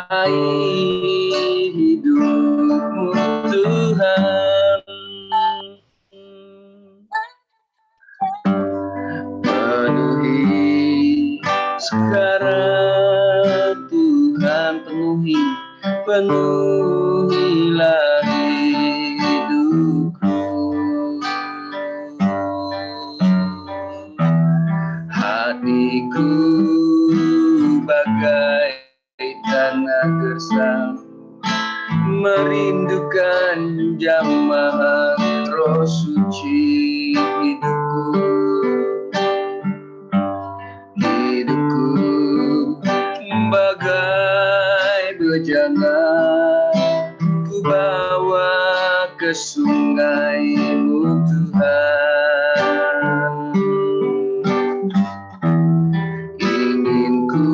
air hidupmu Tuhan. Penuhi sekarang Tuhan, penuhilah hidupku. Hatiku bagai tanah gersang, merindukan jamahan Roh Suci hidupku. Hidupku bagai bejana, ku bawa ke sungai-Mu Tuhan. Ingin ku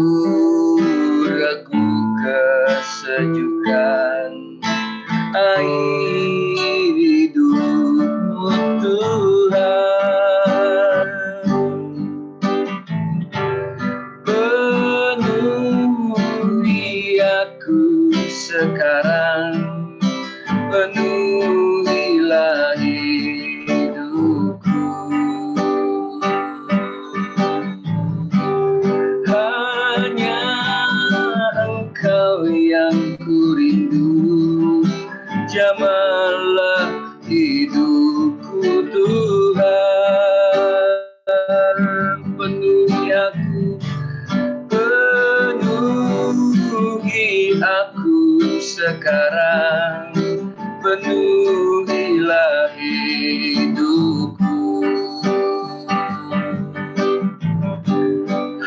ragu kesejukan air hidupmu Tuhan. Penuhi aku sekarang, penuhilah hidupku. Hanya Engkau yang ku rindu, jamahlah hidupku Tuhan. Penuhi aku sekarang, penuhilah hidupku.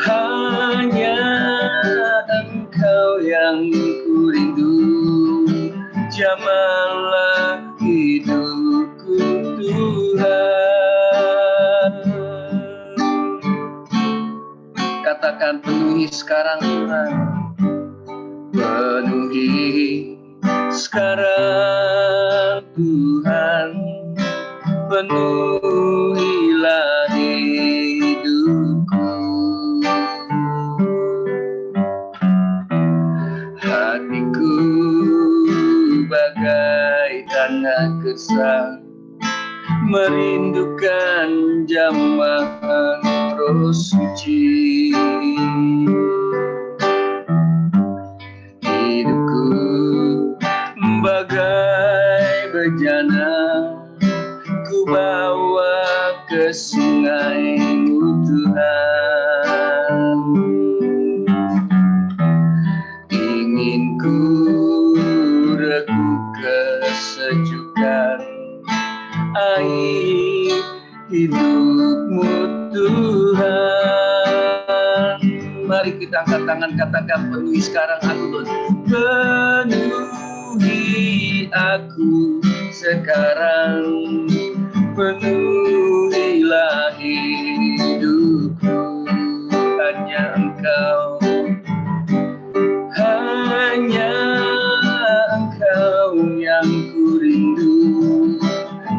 Hanya Engkau yang ku rindu, jamahlah hidupku Tuhan. Katakan, penuhi sekarang Tuhan, penuhi sekarang Tuhan, penuhilah hidupku. Hatiku bagai tanah gersang, merindukan jamahan Roh Suci. Hidupku bagai bejana, ku bawa ke sungai-Mu Tuhan. Ingin ku ragu kesejukan air hidupmu Tuhan. Mari kita angkat tangan, katakan, penuhi sekarang aku Tuhan. Penuhi aku sekarang, penuhilah hidupku. Hanya Engkau, hanya Engkau yang ku rindu,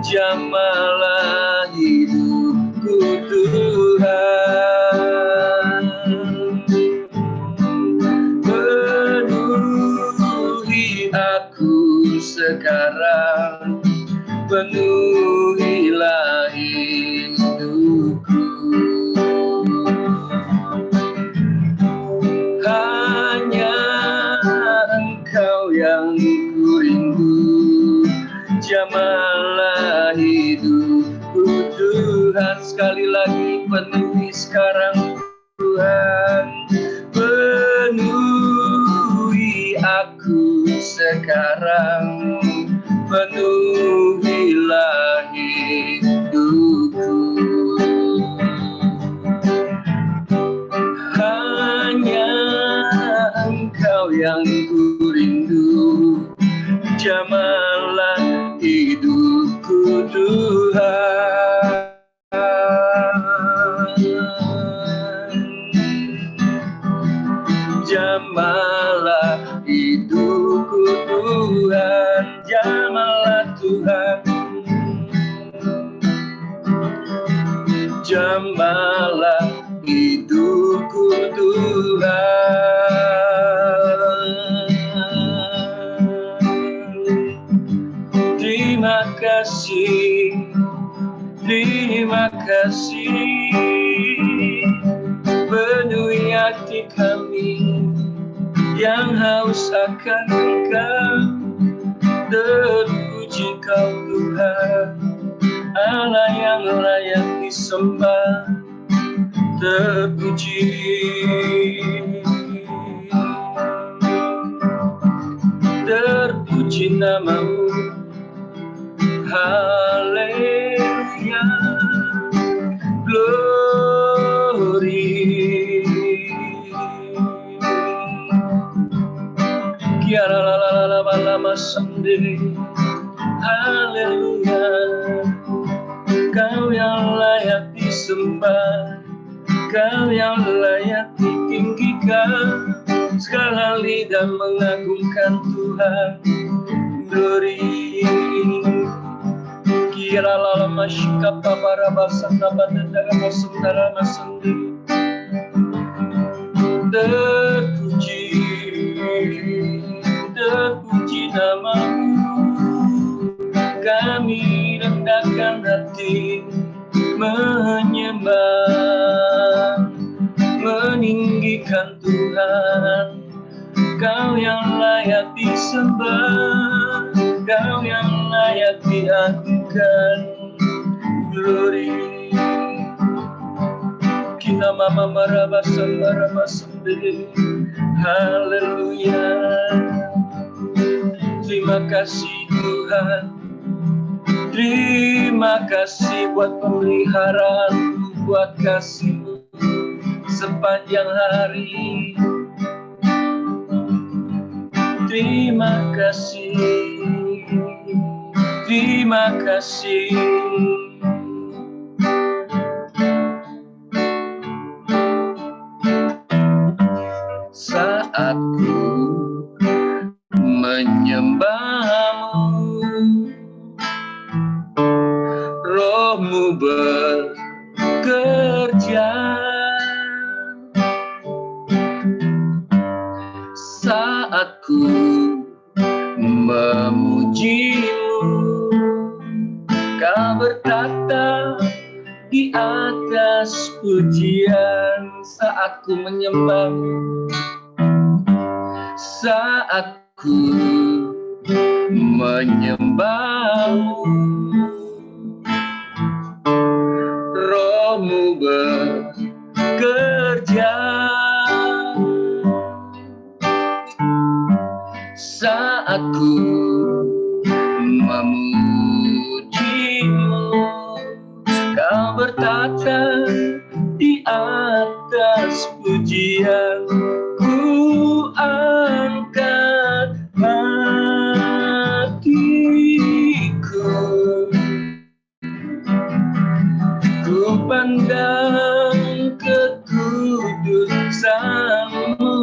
jamahlah hidupku Tuhan. Penuhi aku sekarang, penuhilah hidupku. Hanya Engkau yang ku rindu, jamahlah hidupku Tuhan. Sekali lagi, penuhi sekarang Tuhan, penuhi aku sekarang, penuhilah hidupku. Hanya Engkau yang ku rindu, jamahlah hidupku Tuhan. Jamahlah hidupku Tuhan, jamahlah Tuhan. Jamahlah hidupku Tuhan. kasih penuhi hati kami yang haus akan Engkau. Terpuji Kau Tuhan, Allah yang layak disembah. Terpuji, terpuji nama-Mu. Haleluya, glory. Kiara la la la la la lama sendiri. Haleluya, Kau yang layak disembah, Kau yang layak ditinggikan, segala lidah mengagungkan Tuhan. Glory. Kira lama syikap para basana bandara masundara masendiri. Terpuji, terpuji nama-Mu. Kami rendahkan hati menyembah, meninggikan Tuhan. Kau yang layak disembah, Kau yang layak diagungkan. Glory. Kita mama maraba sembara sendiri. Haleluya. Terima kasih Tuhan, terima kasih buat pemeliharaan, buat kasih-Mu sepanjang hari. Terima kasih, terima kasih. Saat ku menyembah-Mu, Roh-Mu bekerja. Saat ku memuji-Mu, Kau bertata di atas pujian. Saat ku menyembah-Mu, saat ku menyembah-Mu, Roh-Mu bekerja. Saat ku memuji-Mu, Kau bertata di atas pujian. Ku angkat hatiku, ku pandang kekudusan-Mu.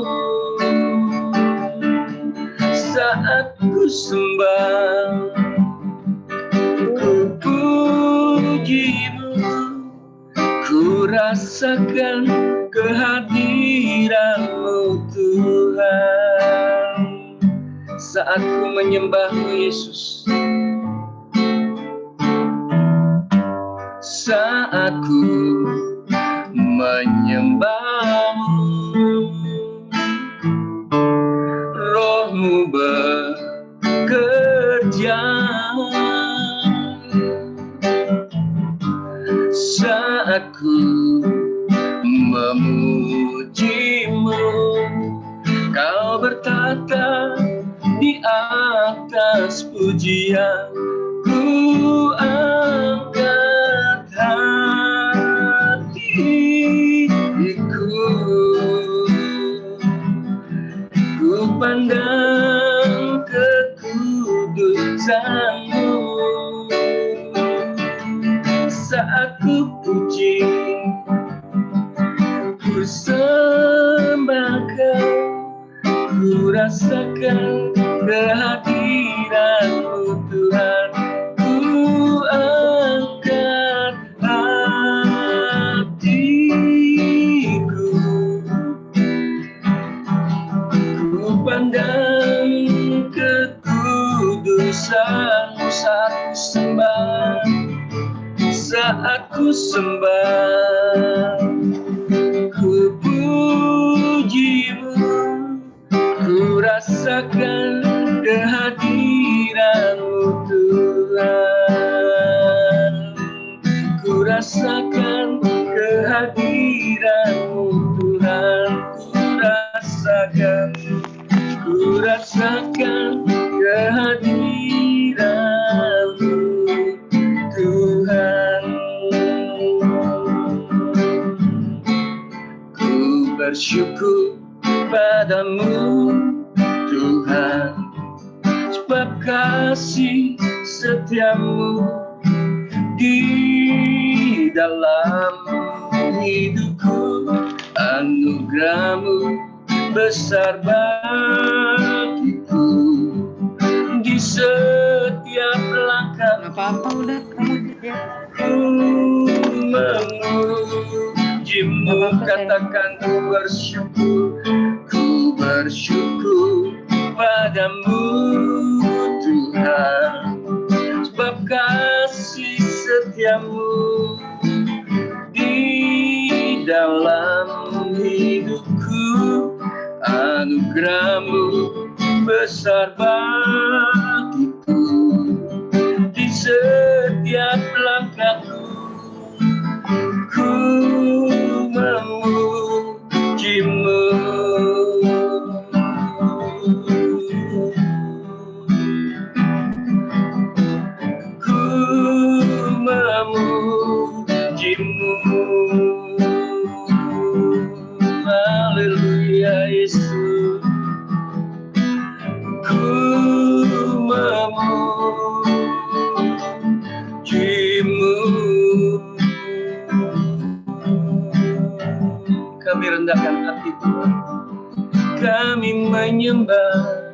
Saat ku sembah, ku puji-Mu, ku rasakan kehadiran-Mu Tuhan. Saat ku menyembah-Mu Yesus, saat ku menyembah-Mu, Roh-Mu bekerja. Saat ku memuji-Mu, Kau bertata di atas pujian. Ku angkat hatiku, ku pandang kekudusan-Mu. Saat ku puji, ku sembah Kau, ku rasakan kehadiran-Mu Tuhan. Ku angkat hatiku, ku pandang kekudusan-Mu. Saat ku sembah, saat ku sembah, ku pujimu, ku rasakan kehadiran-Mu Tuhan. Ku rasakan kehadiran-Mu Tuhan. Ku rasakan kehadiran-Mu Tuhan. Ku bersyukur padamu Tuhan, sebab kasih setiamu di dalam hidupku. Anugerah-Mu besar bagiku, di setiap langkah Apa-apa udah kamu ya. ku memujimu, katakan ku bersyukur padamu Tuhan, sebab kasih setiamu di dalam hidupku. Anugerah-Mu besar bagiku, di setiap langkahku ku memujimu. Ku memujimu. Haleluya Yesus. Ku memujimu. Kami rendahkan hati Tuhan, kami menyembah,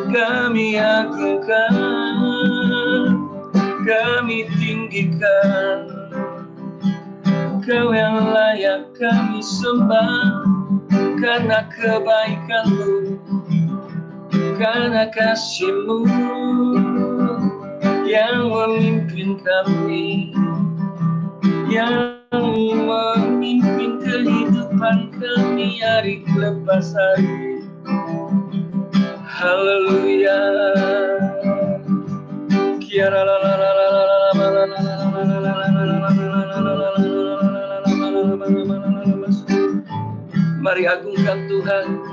kami agungkan, kami tinggikan. Kau yang layak kami sembah, karena kebaikan-Mu, karena kasih-Mu yang memimpin kami, yang memimpin kehidupan kami hari lepas hari. Haleluya. Mari agungkan Tuhan,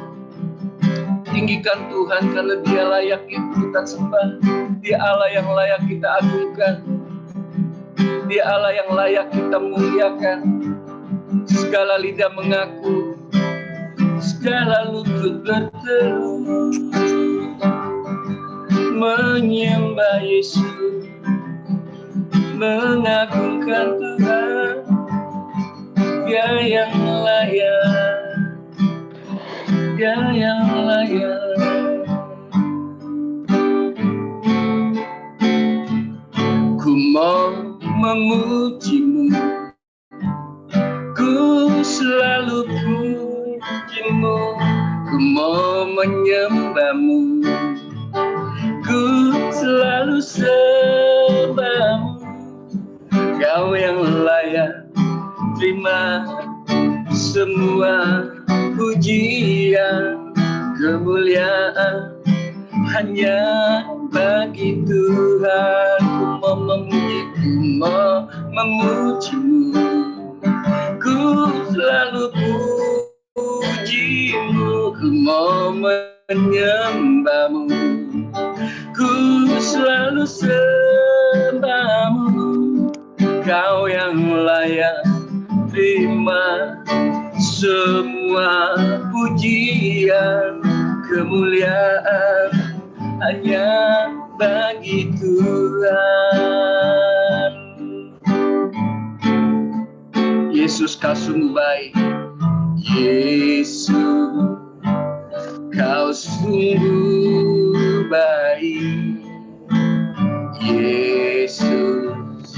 tinggikan Tuhan, karena Dia layak kita sembah. Dia Allah yang layak kita agungkan, Dia Allah yang layak kita muliakan. Segala lidah mengaku, segala lutut berteru menyembah Yesus, mengagungkan Tuhan. Dia yang layak, Dia yang layak. Ku mau memuji-Mu, ku selalu puji-Mu, ku mau menyembah-Mu, ku selalu sembah-Mu. Kau yang layak terima semua pujian, kemuliaan hanya bagi Tuhan. Ku mau memuji-Mu, ku selalu puji-Mu, ku mau menyembah-Mu, ku selalu sembah-Mu. Kau yang layak terima semua pujian, kemuliaan hanya bagi Tuhan. Yesus, Kau sungguh baik. Yesus, Kau sungguh baik. Yesus,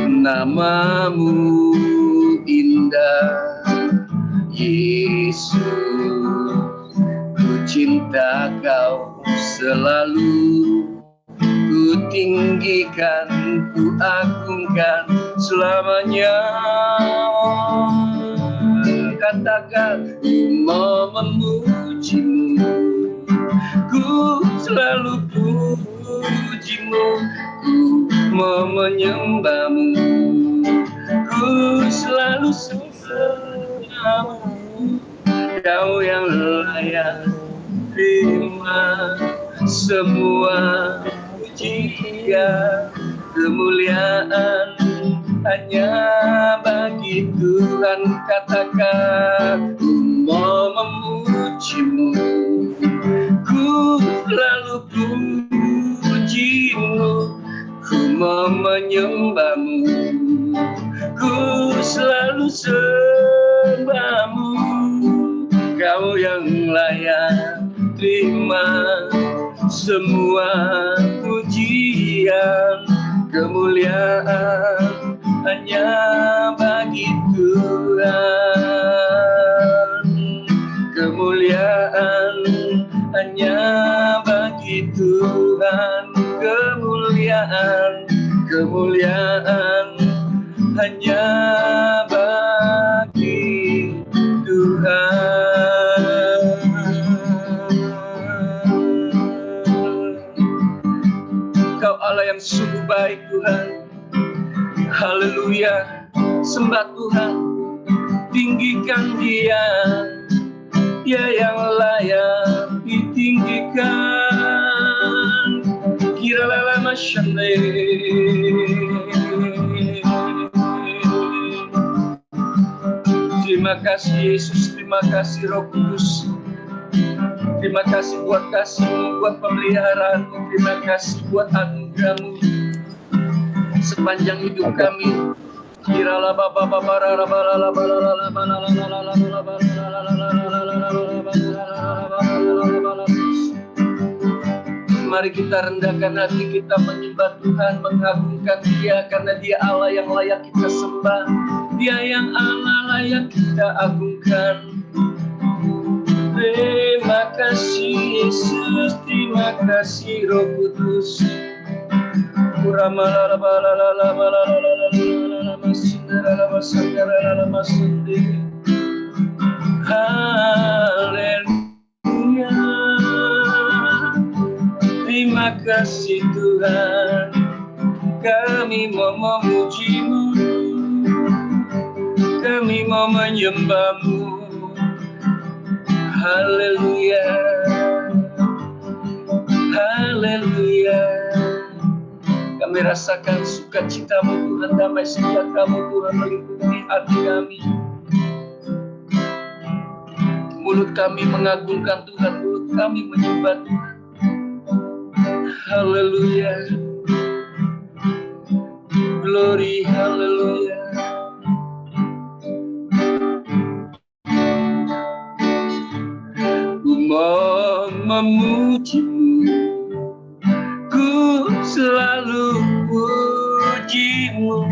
nama-Mu indah. Yesus, ku cinta Kau selalu, ku tinggikan, ku agungkan selamanya. Katakan, ku mau memujimu, ku selalu pujimu, ku mau menyembahmu, ku selalu sembahmu. Kau yang layak terima semua pujian, kemuliaan hanya bagi Tuhan. Katakan, ku mau memujimu, ku selalu pujimu, ku mau menyembahmu, ku selalu sembahmu. Kau yang layak terima semua pujian, kemuliaan hanya bagi Tuhan. Kemuliaan hanya bagi Tuhan. Kemuliaan hanya bagi Tuhan. Kau Allah yang sungguh baik Tuhan. Haleluya. Sembah Tuhan, tinggikan Dia, Dia yang layak ditinggikan. Kiralala masyande. Terima kasih Yesus, terima kasih Roh Kudus. Terima kasih buat kasih-Mu, buat pemeliharaan-Mu. Terima kasih buat anugerah-Mu sepanjang hidup kami. Mari kita rendahkan hati kita, menyembah Tuhan, mengagungkan Dia, karena Dia Allah yang layak kita sembah, Dia yang Allah layak kita agungkan. Terima kasih Yesus, terima kasih Roh Kudus. Haleluya. Terima kasih Tuhan, kami mau memuji-Mu, kami mau menyembah-Mu. Haleluya, haleluya. Kami rasakan sukacita-Mu Tuhan, damai sejahtera-Mu Tuhan meliputi hati kami. Mulut kami mengagungkan Tuhan, mulut kami menyembah Tuhan. Haleluya, glory, haleluya. Ku mau memuji-Mu, ku selalu puji-Mu,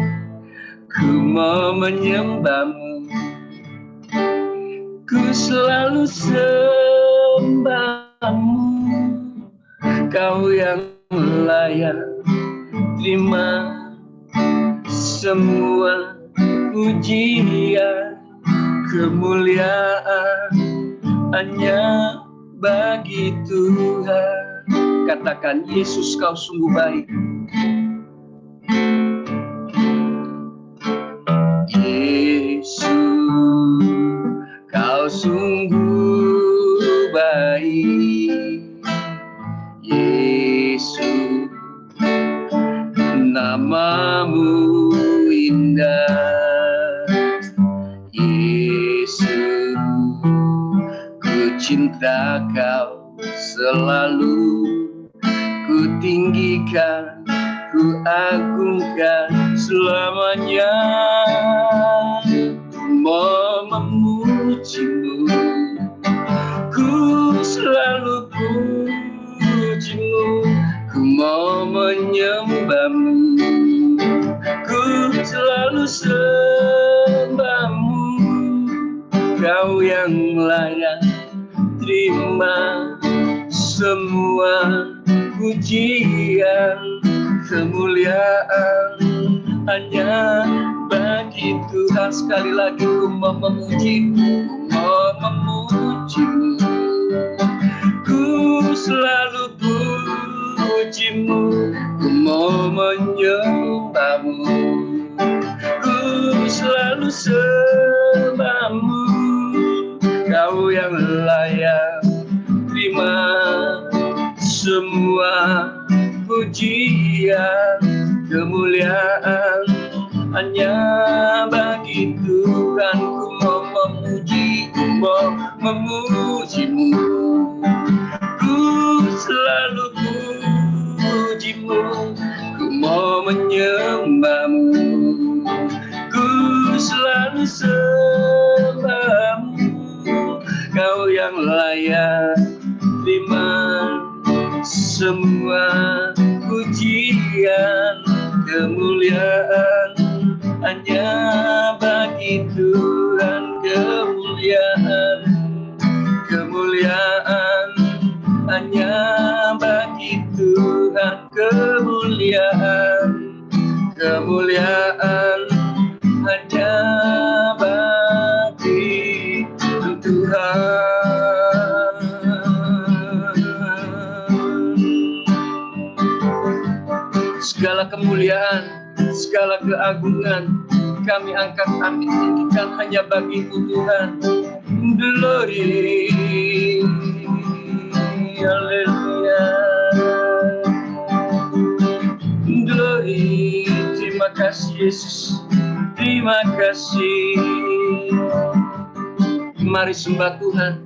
ku mau menyembah-Mu, ku selalu sembah-Mu. Kau yang layak terima semua pujian, kemuliaan hanya bagi Tuhan. Katakan, Yesus kau sungguh baik. Yesus kau sungguh baik. Yesus namamu indah. Yesus ku cinta kau selalu, ku tinggikan, ku agungkan selamanya. Ku mau memuji-Mu, ku selalu puji-Mu, ku mau menyembah-Mu, ku selalu sembah-Mu. Kau yang layak terima semua pujian, kemuliaan hanya bagi Tuhan. Sekali lagi ku mau memuji-Mu, ku mau memuji-Mu, ku selalu puji-Mu, ku mau menyembah-Mu, ku selalu sembah-Mu. Kau yang layak terima semua pujian, kemuliaan hanya bagi Tuhan. Ku mau memuji, ku mau memuji-Mu, ku selalu puji-Mu, ku mau menyembah-Mu, ku selalu sembah-Mu. Kau yang layak terima semua pujian, kemuliaan hanya bagi Tuhan. Kemuliaan, kemuliaan hanya bagi Tuhan. Kemuliaan, kemuliaan hanya bagi Tuhan. Segala kemuliaan, segala keagungan kami angkat, kami tinggikan hanya bagi-Mu Tuhan. Glory, haleluya. Glory, terima kasih Yesus, terima kasih. Mari sembah Tuhan.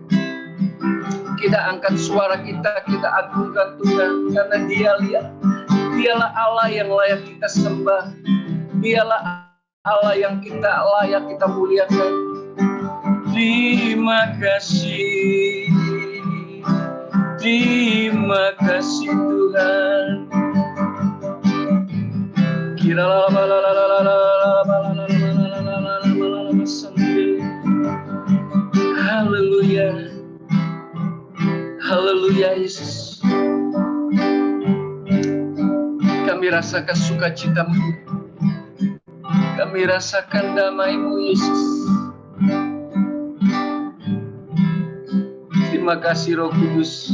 Kita angkat suara kita, kita agungkan Tuhan, karena Dialah Allah yang layak kita sembah. Dialah Allah yang layak kita muliakan. Terima kasih, terima kasih Tuhan. Haleluya, haleluya Yesus. Kami rasakan sukacita-Mu, kami rasakan damai-Mu Yesus. Terima kasih Roh Kudus,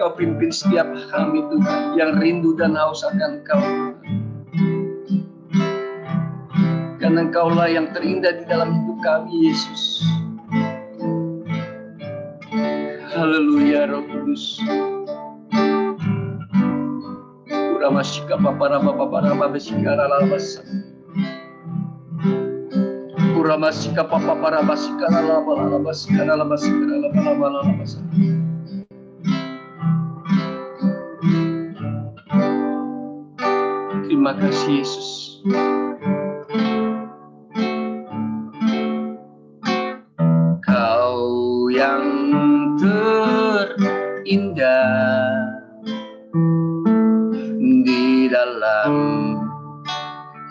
Kau pimpin setiap kami Tuhan yang rindu dan haus akan Kau, karena Engkau-lah yang terindah di dalam hidup kami Yesus. Haleluya Roh Kudus. Masika papara papara basikara labas. Pura masika papara basikara labas kana basikara labas. Terima kasih Yesus. Kau yang terindah di dalam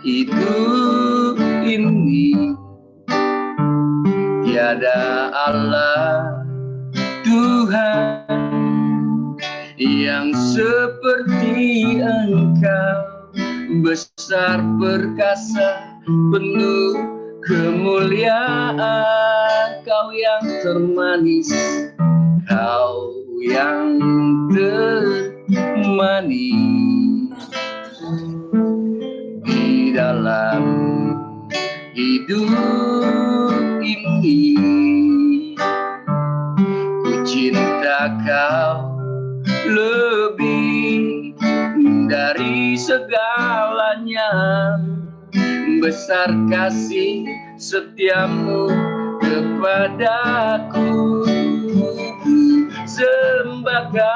hidup ini, tiada Allah Tuhan yang seperti Engkau, besar perkasa penuh kemuliaan. Kau yang termanis, Kau yang termanis di dalam hidup ini. Ku cinta Kau lebih dari segalanya, besar kasih setiamu kepadaku. Sembah Kau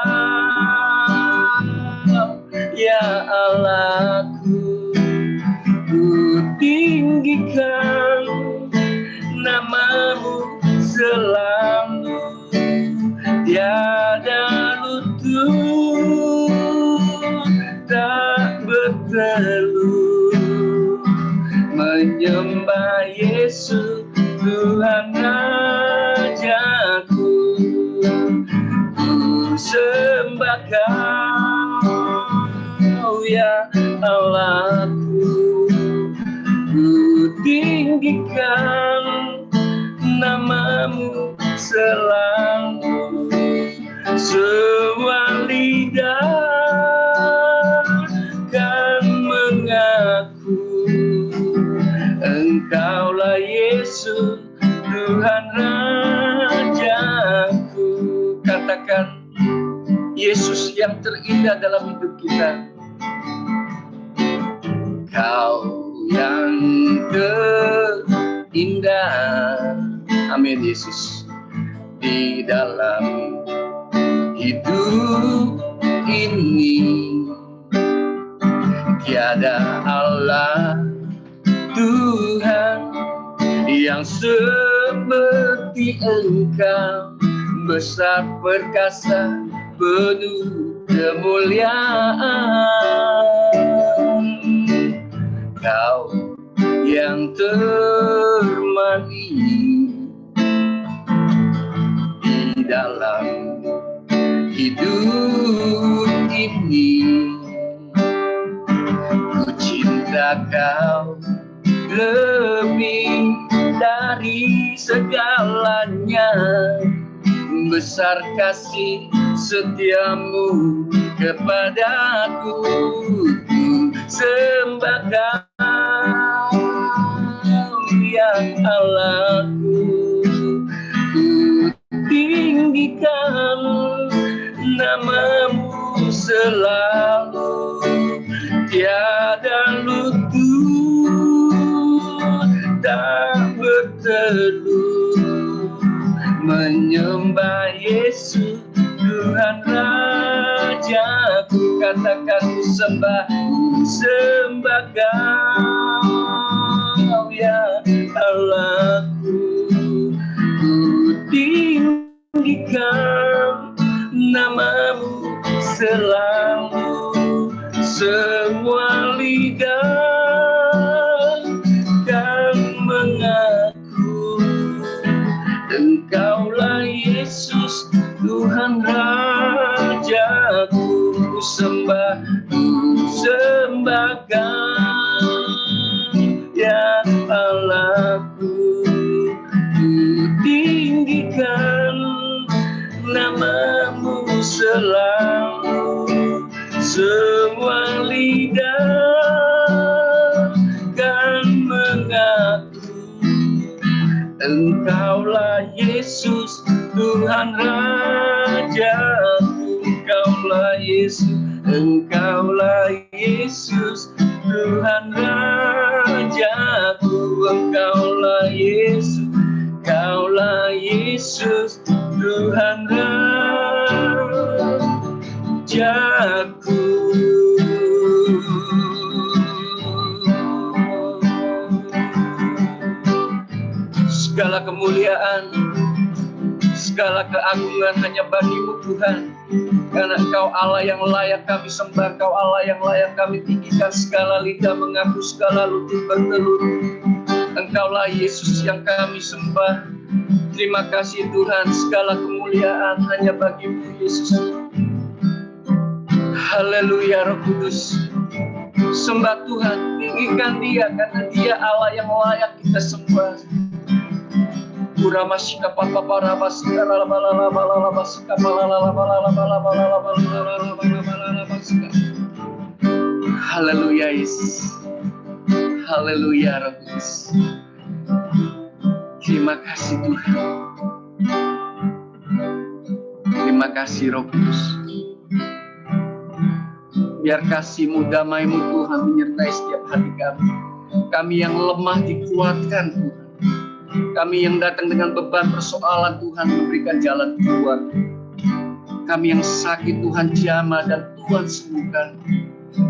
ya Allahku, ku tinggikan namamu selalu, tiada lutut tak berteluh, menyembah Yesus Tuhan ajaku. Ku sembah Kau ya Allahku, ku tinggikan namamu selalu. Semua lidah kan mengaku Engkaulah Yesus, Tuhan Rajaku. Katakan, Yesus yang terindah dalam hidup kita. Kau yang terindah, amin Yesus, di dalam hidup ini. Tiada Allah Tuhan yang seperti Engkau, besar perkasa penuh kemuliaan. Kau yang termanis di dalam hidup ini. Ku cinta Kau lebih dari segalanya, besar kasih setiamu kepadaku. Ku sembah Kau yang Allahku, ku tinggikan namamu selalu. Tiada lutut tak berteduh menyembah Yesus, Tuhan Rajaku. Katakan, ku sembah Kau ya Allahku, ku tinggikan namamu selalu. Semua lidah kan mengaku Engkaulah Yesus, Tuhan Rajaku. Ku sembah Kau ya Allahku, ku tinggikan namamu selalu. Semua lidah kan mengaku Engkaulah Yesus, Tuhan Rajaku. Engkaulah Yesus, Engkaulah Yesus, Tuhan Rajaku. Engkaulah Yesus, Engkaulah Yesus, Tuhan Rajaku. Segala kemuliaan, segala keagungan hanya bagi-Mu Tuhan. Karena Engkau Allah yang layak kami sembah, Engkau Allah yang layak kami tinggikan. Segala lidah mengaku, segala lutut bertelut, Engkaulah Yesus yang kami sembah. Terima kasih Tuhan, segala kemuliaan hanya bagi-Mu Yesus. Haleluya Roh Kudus. Sembah Tuhan, tinggikan Dia karena Dia Allah yang layak kita sembah. Uramasika papa para basika la la la la la la basika la la la la la la la basika. Haleluya Yesus. Haleluya Roh Kudus. Terima kasih Tuhan. Terima kasih Roh Kudus. Biar kasih-Mu, damai-Mu Tuhan menyertai setiap hati kami. Kami yang lemah dikuatkan Tuhan. Kami yang datang dengan beban persoalan Tuhan memberikan jalan keluar. Kami yang sakit Tuhan jamah dan Tuhan sembuhkan.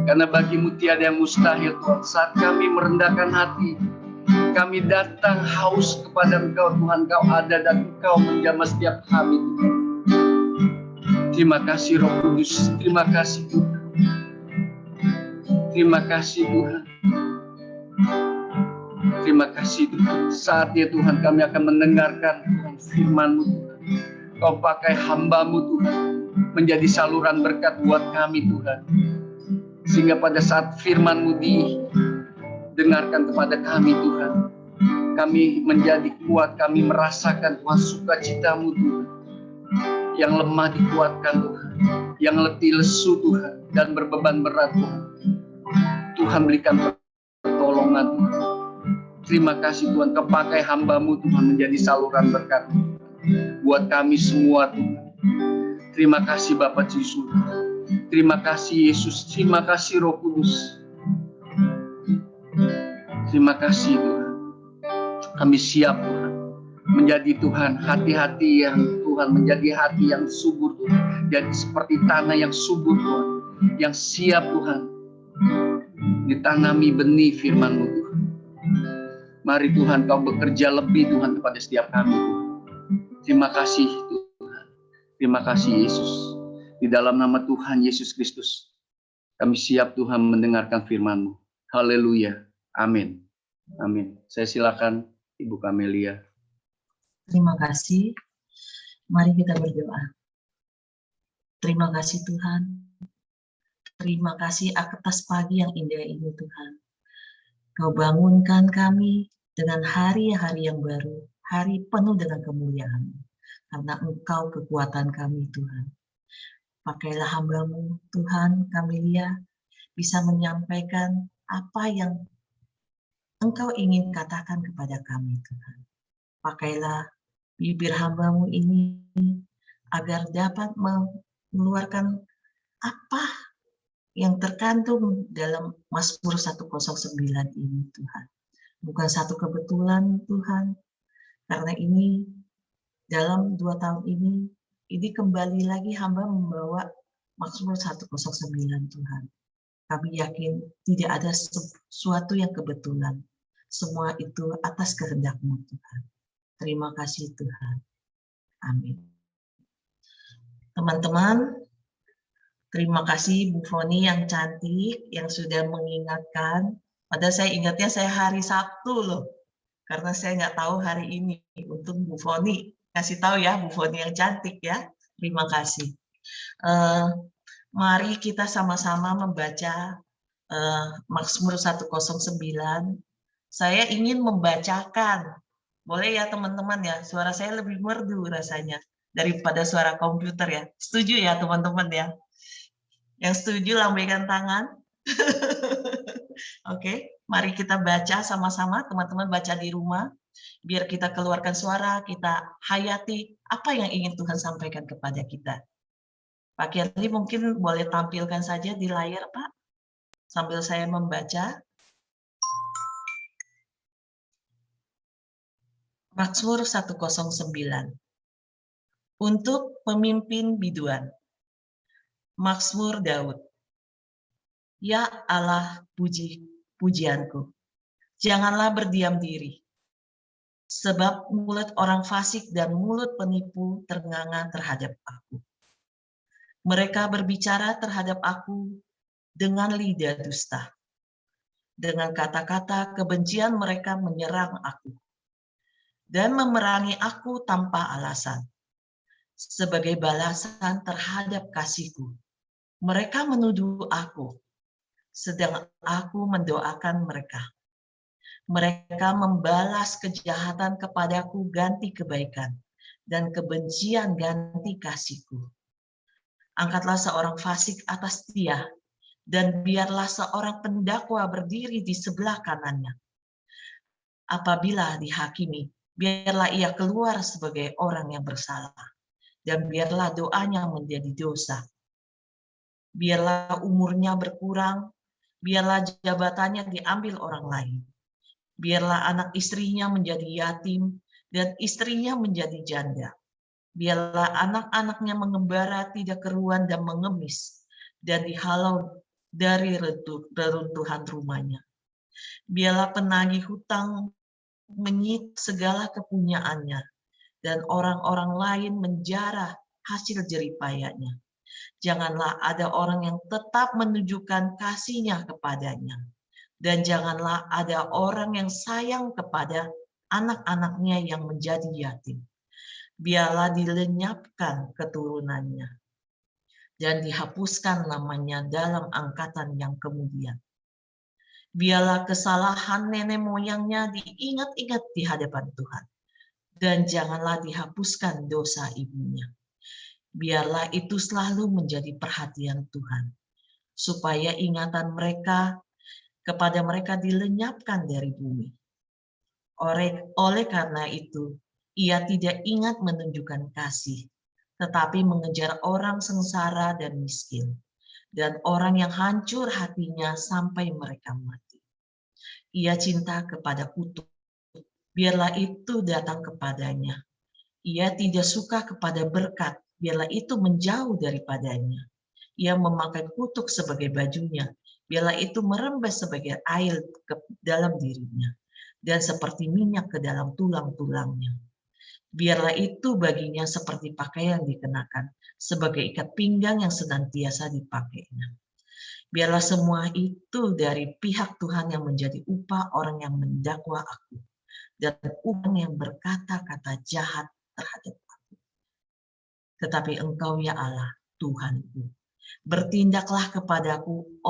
Karena bagi-Mu tiada yang mustahil Tuhan. Saat kami merendahkan hati, kami datang haus kepada Engkau Tuhan. Engkau ada dan Engkau menjamah setiap kami Tuhan. Terima kasih Roh Kudus. Terima kasih Tuhan. Terima kasih Tuhan. Terima kasih Tuhan. Saatnya Tuhan kami akan mendengarkan Tuhan firman-Mu Tuhan. Kau pakai hamba-Mu Tuhan menjadi saluran berkat buat kami Tuhan. Sehingga pada saat firman-Mu didengarkan kepada kami Tuhan, kami menjadi kuat, kami merasakan Tuhan sukacita-Mu Tuhan. Yang lemah dikuatkan Tuhan, yang letih lesu Tuhan, dan berbeban berat Tuhan. Tuhan berikan pertolongan Tuhan. Terima kasih Tuhan, kepakai hamba-Mu Tuhan menjadi saluran berkat buat kami semua Tuhan. Terima kasih Bapa di surga. Terima kasih Yesus, terima kasih Roh Kudus. Terima kasih Tuhan. Kami siap Tuhan menjadi Tuhan, hati-hati yang Tuhan, menjadi hati yang subur Tuhan. Jadi seperti tanah yang subur Tuhan, yang siap Tuhan ditanami benih firman-Mu Tuhan. Mari Tuhan Kau bekerja lebih Tuhan kepada setiap kami Tuhan. Terima kasih Tuhan. Terima kasih Yesus. Di dalam nama Tuhan Yesus Kristus, kami siap Tuhan mendengarkan firman-Mu. Haleluya. Amin. Amin. Saya silakan Ibu Kamelia. Terima kasih. Mari kita berdoa. Terima kasih Tuhan. Terima kasih atas pagi yang indah ini Tuhan. Kau bangunkan kami dengan hari-hari yang baru, hari penuh dengan kemuliaan. Karena Engkau kekuatan kami Tuhan. Pakailah hamba-Mu Tuhan, Kamelia, bisa menyampaikan apa yang Engkau ingin katakan kepada kami Tuhan. Pakailah bibir hamba-Mu ini agar dapat mengeluarkan apa yang terkandung dalam Mazmur 109 ini Tuhan. Bukan satu kebetulan Tuhan, karena ini dalam 2 tahun ini kembali lagi hamba membawa Mazmur 109 Tuhan. Kami yakin tidak ada sesuatu yang kebetulan. Semua itu atas kehendak-Mu Tuhan. Terima kasih Tuhan. Amin. Teman-teman, terima kasih Bu Foni yang cantik, yang sudah mengingatkan. Padahal saya ingatnya saya hari Sabtu loh. Karena saya nggak tahu hari ini. Untuk Bu Foni, kasih tahu ya Bu Foni yang cantik ya. Terima kasih. Mari kita sama-sama membaca Mazmur 109. Saya ingin membacakan. Boleh ya teman-teman ya, suara saya lebih merdu rasanya daripada suara komputer ya. Setuju ya teman-teman ya? Yang setuju lambaikan tangan. Oke, mari kita baca sama-sama, teman-teman baca di rumah. Biar kita keluarkan suara, kita hayati apa yang ingin Tuhan sampaikan kepada kita. Pak Kirli mungkin boleh tampilkan saja di layar Pak, sambil saya membaca. Mazmur 109. Untuk pemimpin biduan. Mazmur Daud. Ya Allah, pujianku. Janganlah berdiam diri. Sebab mulut orang fasik dan mulut penipu ternganga terhadap aku. Mereka berbicara terhadap aku dengan lidah dusta. Dengan kata-kata kebencian mereka menyerang aku. Dan memerangi aku tanpa alasan. Sebagai balasan terhadap kasihku. Mereka menuduh aku, sedang aku mendoakan mereka. Mereka membalas kejahatan kepadaku ganti kebaikan, dan kebencian ganti kasihku. Angkatlah seorang fasik atas dia, dan biarlah seorang pendakwa berdiri di sebelah kanannya. Apabila dihakimi, biarlah ia keluar sebagai orang yang bersalah, dan biarlah doanya menjadi dosa. Biarlah umurnya berkurang, biarlah jabatannya diambil orang lain. Biarlah anak istrinya menjadi yatim, dan istrinya menjadi janda. Biarlah anak-anaknya mengembara tidak keruan dan mengemis, dan dihalau dari reruntuhan rumahnya. Biarlah penagih hutang menyita segala kepunyaannya, dan orang-orang lain menjarah hasil jeripayanya. Janganlah ada orang yang tetap menunjukkan kasihnya kepadanya, dan janganlah ada orang yang sayang kepada anak-anaknya yang menjadi yatim. Biarlah dilenyapkan keturunannya. dan dihapuskan namanya dalam angkatan yang kemudian. Biarlah kesalahan nenek moyangnya diingat-ingat di hadapan Tuhan, dan janganlah dihapuskan dosa ibunya. Biarlah itu selalu menjadi perhatian Tuhan, supaya ingatan mereka kepada mereka dilenyapkan dari bumi. Oleh karena itu, ia tidak ingat menunjukkan kasih, tetapi mengejar orang sengsara dan miskin, dan orang yang hancur hatinya sampai mereka mati. Ia cinta kepada kutuk, biarlah itu datang kepadanya. Ia tidak suka kepada berkat, biarlah itu menjauh daripadanya. Ia memakai kutuk sebagai bajunya, biarlah itu merembes sebagai air ke dalam dirinya, dan seperti minyak ke dalam tulang-tulangnya. Biarlah itu baginya seperti pakaian dikenakan, sebagai ikat pinggang yang senantiasa dipakainya. Biarlah semua itu dari pihak Tuhan yang menjadi upah orang yang mendakwa aku, dan orang yang berkata-kata jahat terhadap aku. Tetapi Engkau ya Allah, Tuhanku, bertindaklah kepadaku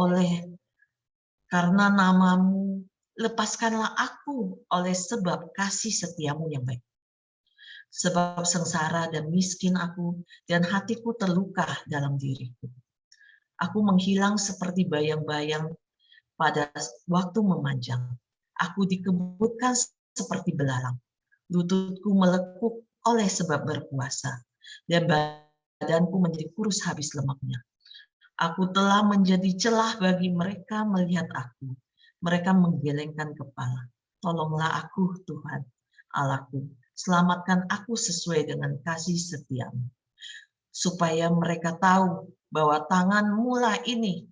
karena namamu, lepaskanlah aku oleh sebab kasih setiamu yang baik. Sebab sengsara dan miskin aku, dan hatiku terluka dalam diriku. Aku menghilang seperti bayang-bayang pada waktu memanjang. Aku dikebutkan seperti belalang. Lututku melekuk oleh sebab berpuasa, dan badanku menjadi kurus habis lemaknya. Aku telah menjadi celah bagi mereka melihat aku. Mereka menggelengkan kepala. Tolonglah aku, Tuhan, Allahku. Selamatkan aku sesuai dengan kasih setiamu. Supaya mereka tahu bahwa tangan-Mu lah ini,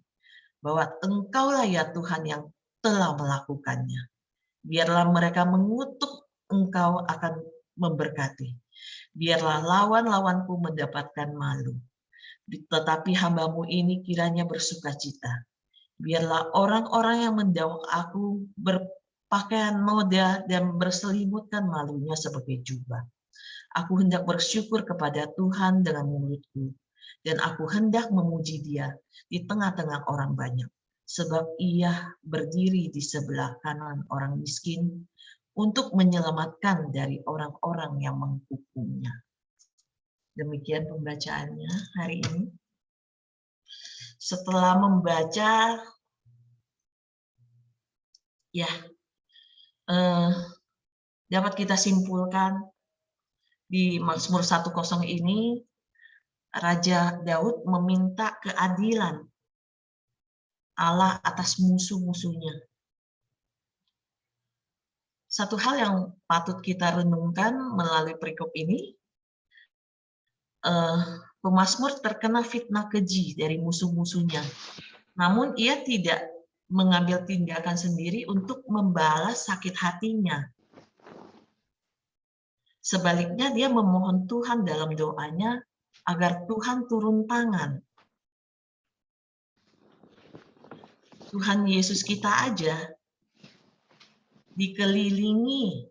bahwa Engkaulah ya Tuhan yang telah melakukannya. Biarlah mereka mengutuk, Engkau akan memberkati. Biarlah lawan-lawanku mendapatkan malu. Tetapi hamba-Mu ini kiranya bersukacita. Biarlah orang-orang yang mendawak aku berpakaian noda dan berselimutkan malunya sebagai jubah. Aku hendak bersyukur kepada Tuhan dengan mulutku, dan aku hendak memuji Dia di tengah-tengah orang banyak, sebab Ia berdiri di sebelah kanan orang miskin untuk menyelamatkan dari orang-orang yang menghukumnya. Demikian pembacaannya hari ini. Setelah membaca, ya dapat kita simpulkan di Mazmur 1:0 ini, Raja Daud meminta keadilan Allah atas musuh-musuhnya. Satu hal yang patut kita renungkan melalui perikop ini, pemazmur terkena fitnah keji dari musuh-musuhnya. Namun ia tidak mengambil tindakan sendiri untuk membalas sakit hatinya. Sebaliknya dia memohon Tuhan dalam doanya agar Tuhan turun tangan. Tuhan Yesus kita aja dikelilingi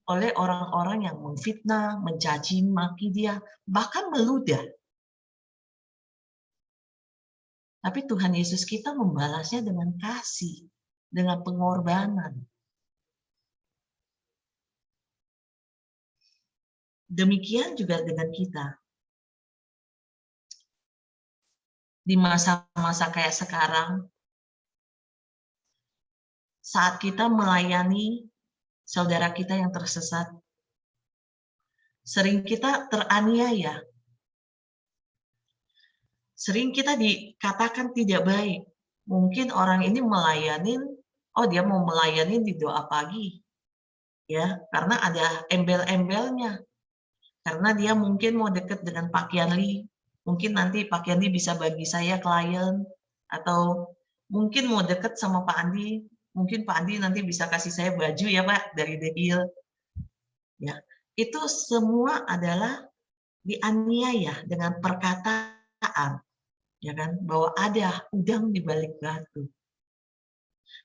oleh orang-orang yang memfitnah, mencaci maki dia, bahkan meludah. Tapi Tuhan Yesus kita membalasnya dengan kasih, dengan pengorbanan. Demikian juga dengan kita. Di masa-masa kayak sekarang, saat kita melayani saudara kita yang tersesat, sering kita teraniaya. Sering kita dikatakan tidak baik. Mungkin orang ini dia mau melayani di doa pagi. Ya, karena ada embel-embelnya. Karena dia mungkin mau dekat dengan Pak Kianli, mungkin nanti Pak Kianli bisa bagi saya klien, atau mungkin mau dekat sama Pak Andi, mungkin Pak Andi nanti bisa kasih saya baju ya Pak dari The Hill. Ya, itu semua adalah dianiaya dengan perkataan, ya kan, bahwa ada udang di balik batu.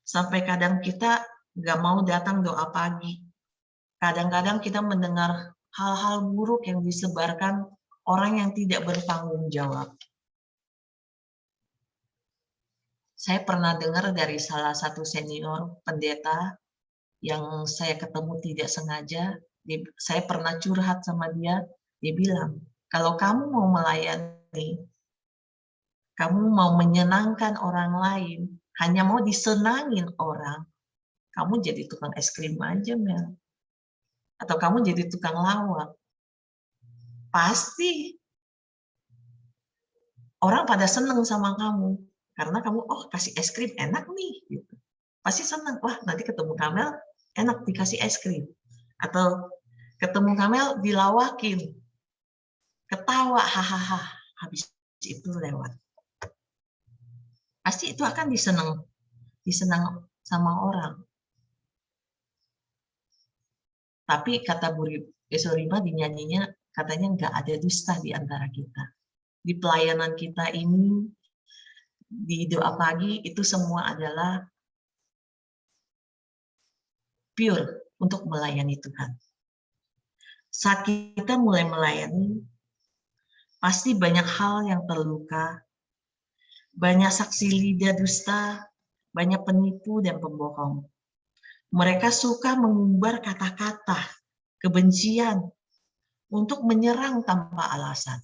Sampai kadang kita nggak mau datang doa pagi. Kadang-kadang kita mendengar hal-hal buruk yang disebarkan orang yang tidak bertanggung jawab. Saya pernah dengar dari salah satu senior pendeta yang saya ketemu tidak sengaja, saya pernah curhat sama dia, dia bilang, kalau kamu mau melayani, kamu mau menyenangkan orang lain, hanya mau disenangin orang, kamu jadi tukang es krim aja, Mel. Atau kamu jadi tukang lawak. Pasti orang pada seneng sama kamu. Karena kamu, oh kasih es krim enak nih. Gitu. Pasti seneng, wah nanti ketemu Kamel, enak dikasih es krim. Atau ketemu Kamel, dilawakin. Ketawa, hahaha. Habis itu lewat. Pasti itu akan disenang sama orang. Tapi kata Bu Esorima di nyanyinya, katanya nggak ada dusta di antara kita. Di pelayanan kita ini, di doa pagi, itu semua adalah pure untuk melayani Tuhan. Saat kita mulai melayani, pasti banyak hal yang terluka, banyak saksi lidah dusta, banyak penipu dan pembohong. Mereka suka mengumbar kata-kata kebencian untuk menyerang tanpa alasan.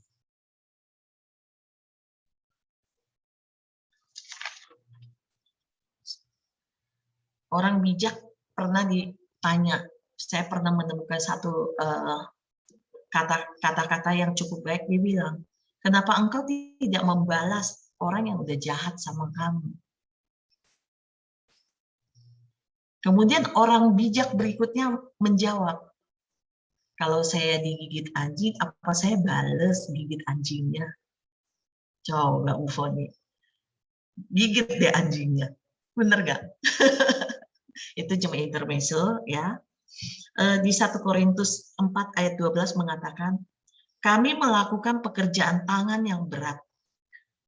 Orang bijak pernah ditanya, saya pernah menemukan satu kata-kata yang cukup baik, dia bilang, kenapa engkau tidak membalas orang yang udah jahat sama kamu? Kemudian orang bijak berikutnya menjawab, kalau saya digigit anjing, apa saya bales gigit anjingnya? Coba UFO nih, gigit deh anjingnya. Bener gak? Itu cuma intermezzo ya. Di 1 Korintus 4 ayat 12 mengatakan, kami melakukan pekerjaan tangan yang berat.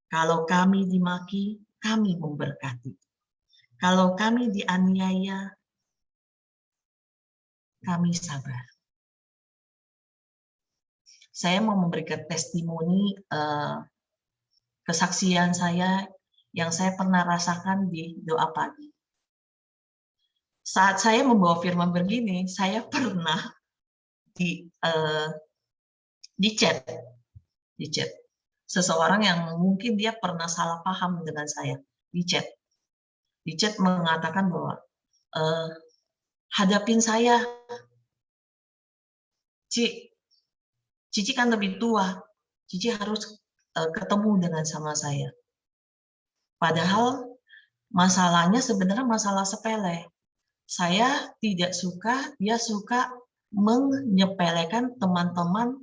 Kalau kami dimaki, kami memberkati. Kalau kami dianiaya, kami sabar. Saya mau memberikan testimoni kesaksian saya yang saya pernah rasakan di doa pagi. Saat saya membawa firman begini, saya pernah di chat seseorang yang mungkin dia pernah salah paham dengan saya di chat mengatakan bahwa hadapin saya, Cici kan lebih tua, Cici harus ketemu dengan sama saya. Padahal masalahnya sebenarnya masalah sepele. Saya tidak suka, dia suka menyepelekan teman-teman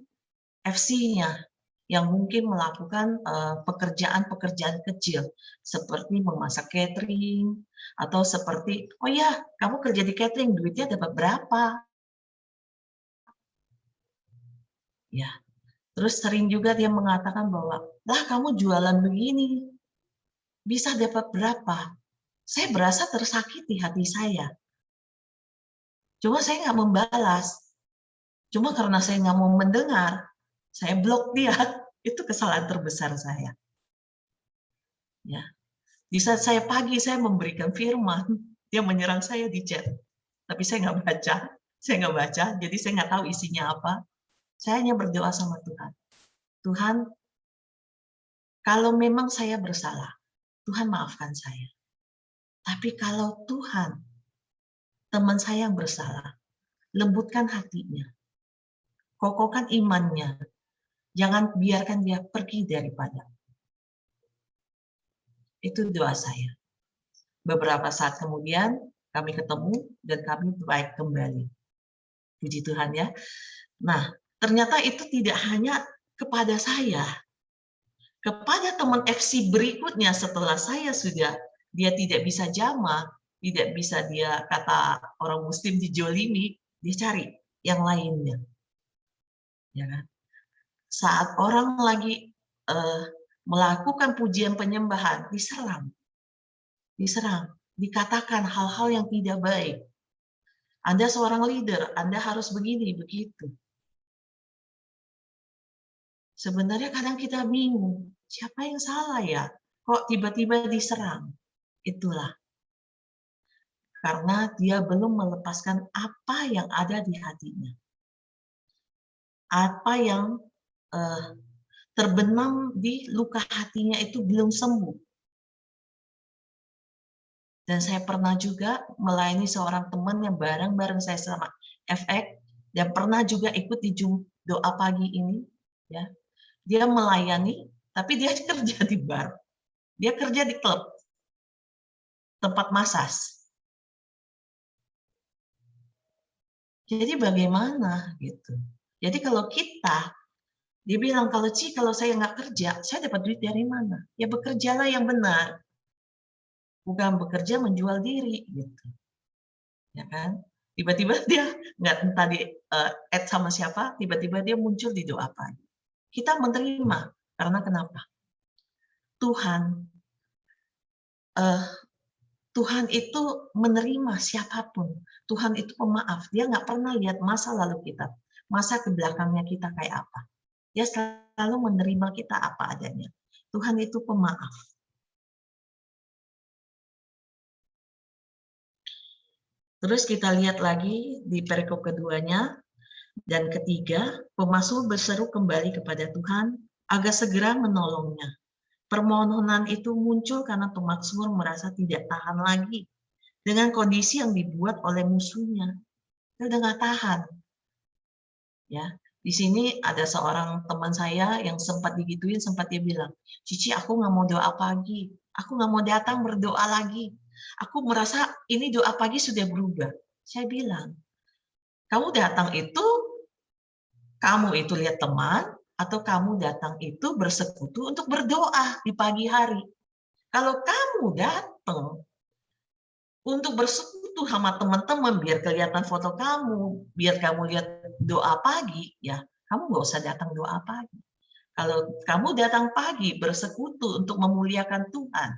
FC-nya yang mungkin melakukan pekerjaan-pekerjaan kecil seperti memasak catering atau seperti, oh ya, kamu kerja di catering, duitnya dapat berapa? Ya, terus sering juga dia mengatakan bahwa, lah kamu jualan begini, bisa dapat berapa? Saya berasa tersakiti hati saya. Cuma saya nggak membalas. Cuma karena saya nggak mau mendengar, saya blok dia. Itu kesalahan terbesar saya. Ya. Di saat saya pagi, saya memberikan firman, dia menyerang saya di chat. Tapi saya nggak baca, jadi saya nggak tahu isinya apa. Saya hanya berdoa sama Tuhan. Tuhan, kalau memang saya bersalah, Tuhan maafkan saya. Tapi kalau Tuhan, teman saya yang bersalah, lembutkan hatinya, kokohkan imannya, jangan biarkan dia pergi daripada. Itu doa saya. Beberapa saat kemudian kami ketemu dan kami baik kembali. Puji Tuhan ya. Nah, ternyata itu tidak hanya kepada saya. Kepada teman FC berikutnya setelah saya sudah, dia tidak bisa jamaah, tidak bisa dia kata orang muslim dijolimi, dia cari yang lainnya. Ya kan? Saat orang lagi melakukan pujian penyembahan, diserang, dikatakan hal-hal yang tidak baik. Anda seorang leader, Anda harus begini, begitu. Sebenarnya kadang kita bingung, siapa yang salah ya? Kok tiba-tiba diserang? Itulah karena dia belum melepaskan apa yang ada di hatinya. Apa yang terbenam di luka hatinya itu belum sembuh. Dan saya pernah juga melayani seorang teman yang bareng-bareng saya sama FX, dan pernah juga ikut di doa pagi ini. Ya, dia melayani, tapi dia kerja di bar, dia kerja di klub, tempat masas. Jadi bagaimana gitu? Jadi kalau kita, dia bilang kalau saya nggak kerja, saya dapat duit dari mana? Ya bekerjalah yang benar, bukan bekerja menjual diri gitu. Ya kan? Tiba-tiba dia nggak entah di add sama siapa, tiba-tiba dia muncul di doa pagi. Kita menerima karena kenapa? Tuhan itu menerima siapapun. Tuhan itu pemaaf. Dia nggak pernah lihat masa lalu kita, masa ke belakangnya kita kayak apa. Dia selalu menerima kita apa adanya. Tuhan itu pemaaf. Terus kita lihat lagi di perikop keduanya dan ketiga, pemazmur berseru kembali kepada Tuhan agar segera menolongnya. Permohonan itu muncul karena pemazmur merasa tidak tahan lagi dengan kondisi yang dibuat oleh musuhnya. Dia udah nggak tahan. Ya, di sini ada seorang teman saya yang sempat digituin, sempat dia bilang, Cici, aku nggak mau doa pagi, aku nggak mau datang berdoa lagi. Aku merasa ini doa pagi sudah berubah. Saya bilang, kamu datang itu, kamu itu lihat teman, atau kamu datang itu bersekutu untuk berdoa di pagi hari. Kalau kamu datang untuk bersekutu sama teman-teman, biar kelihatan foto kamu, biar kamu lihat doa pagi, ya kamu nggak usah datang doa pagi. Kalau kamu datang pagi bersekutu untuk memuliakan Tuhan,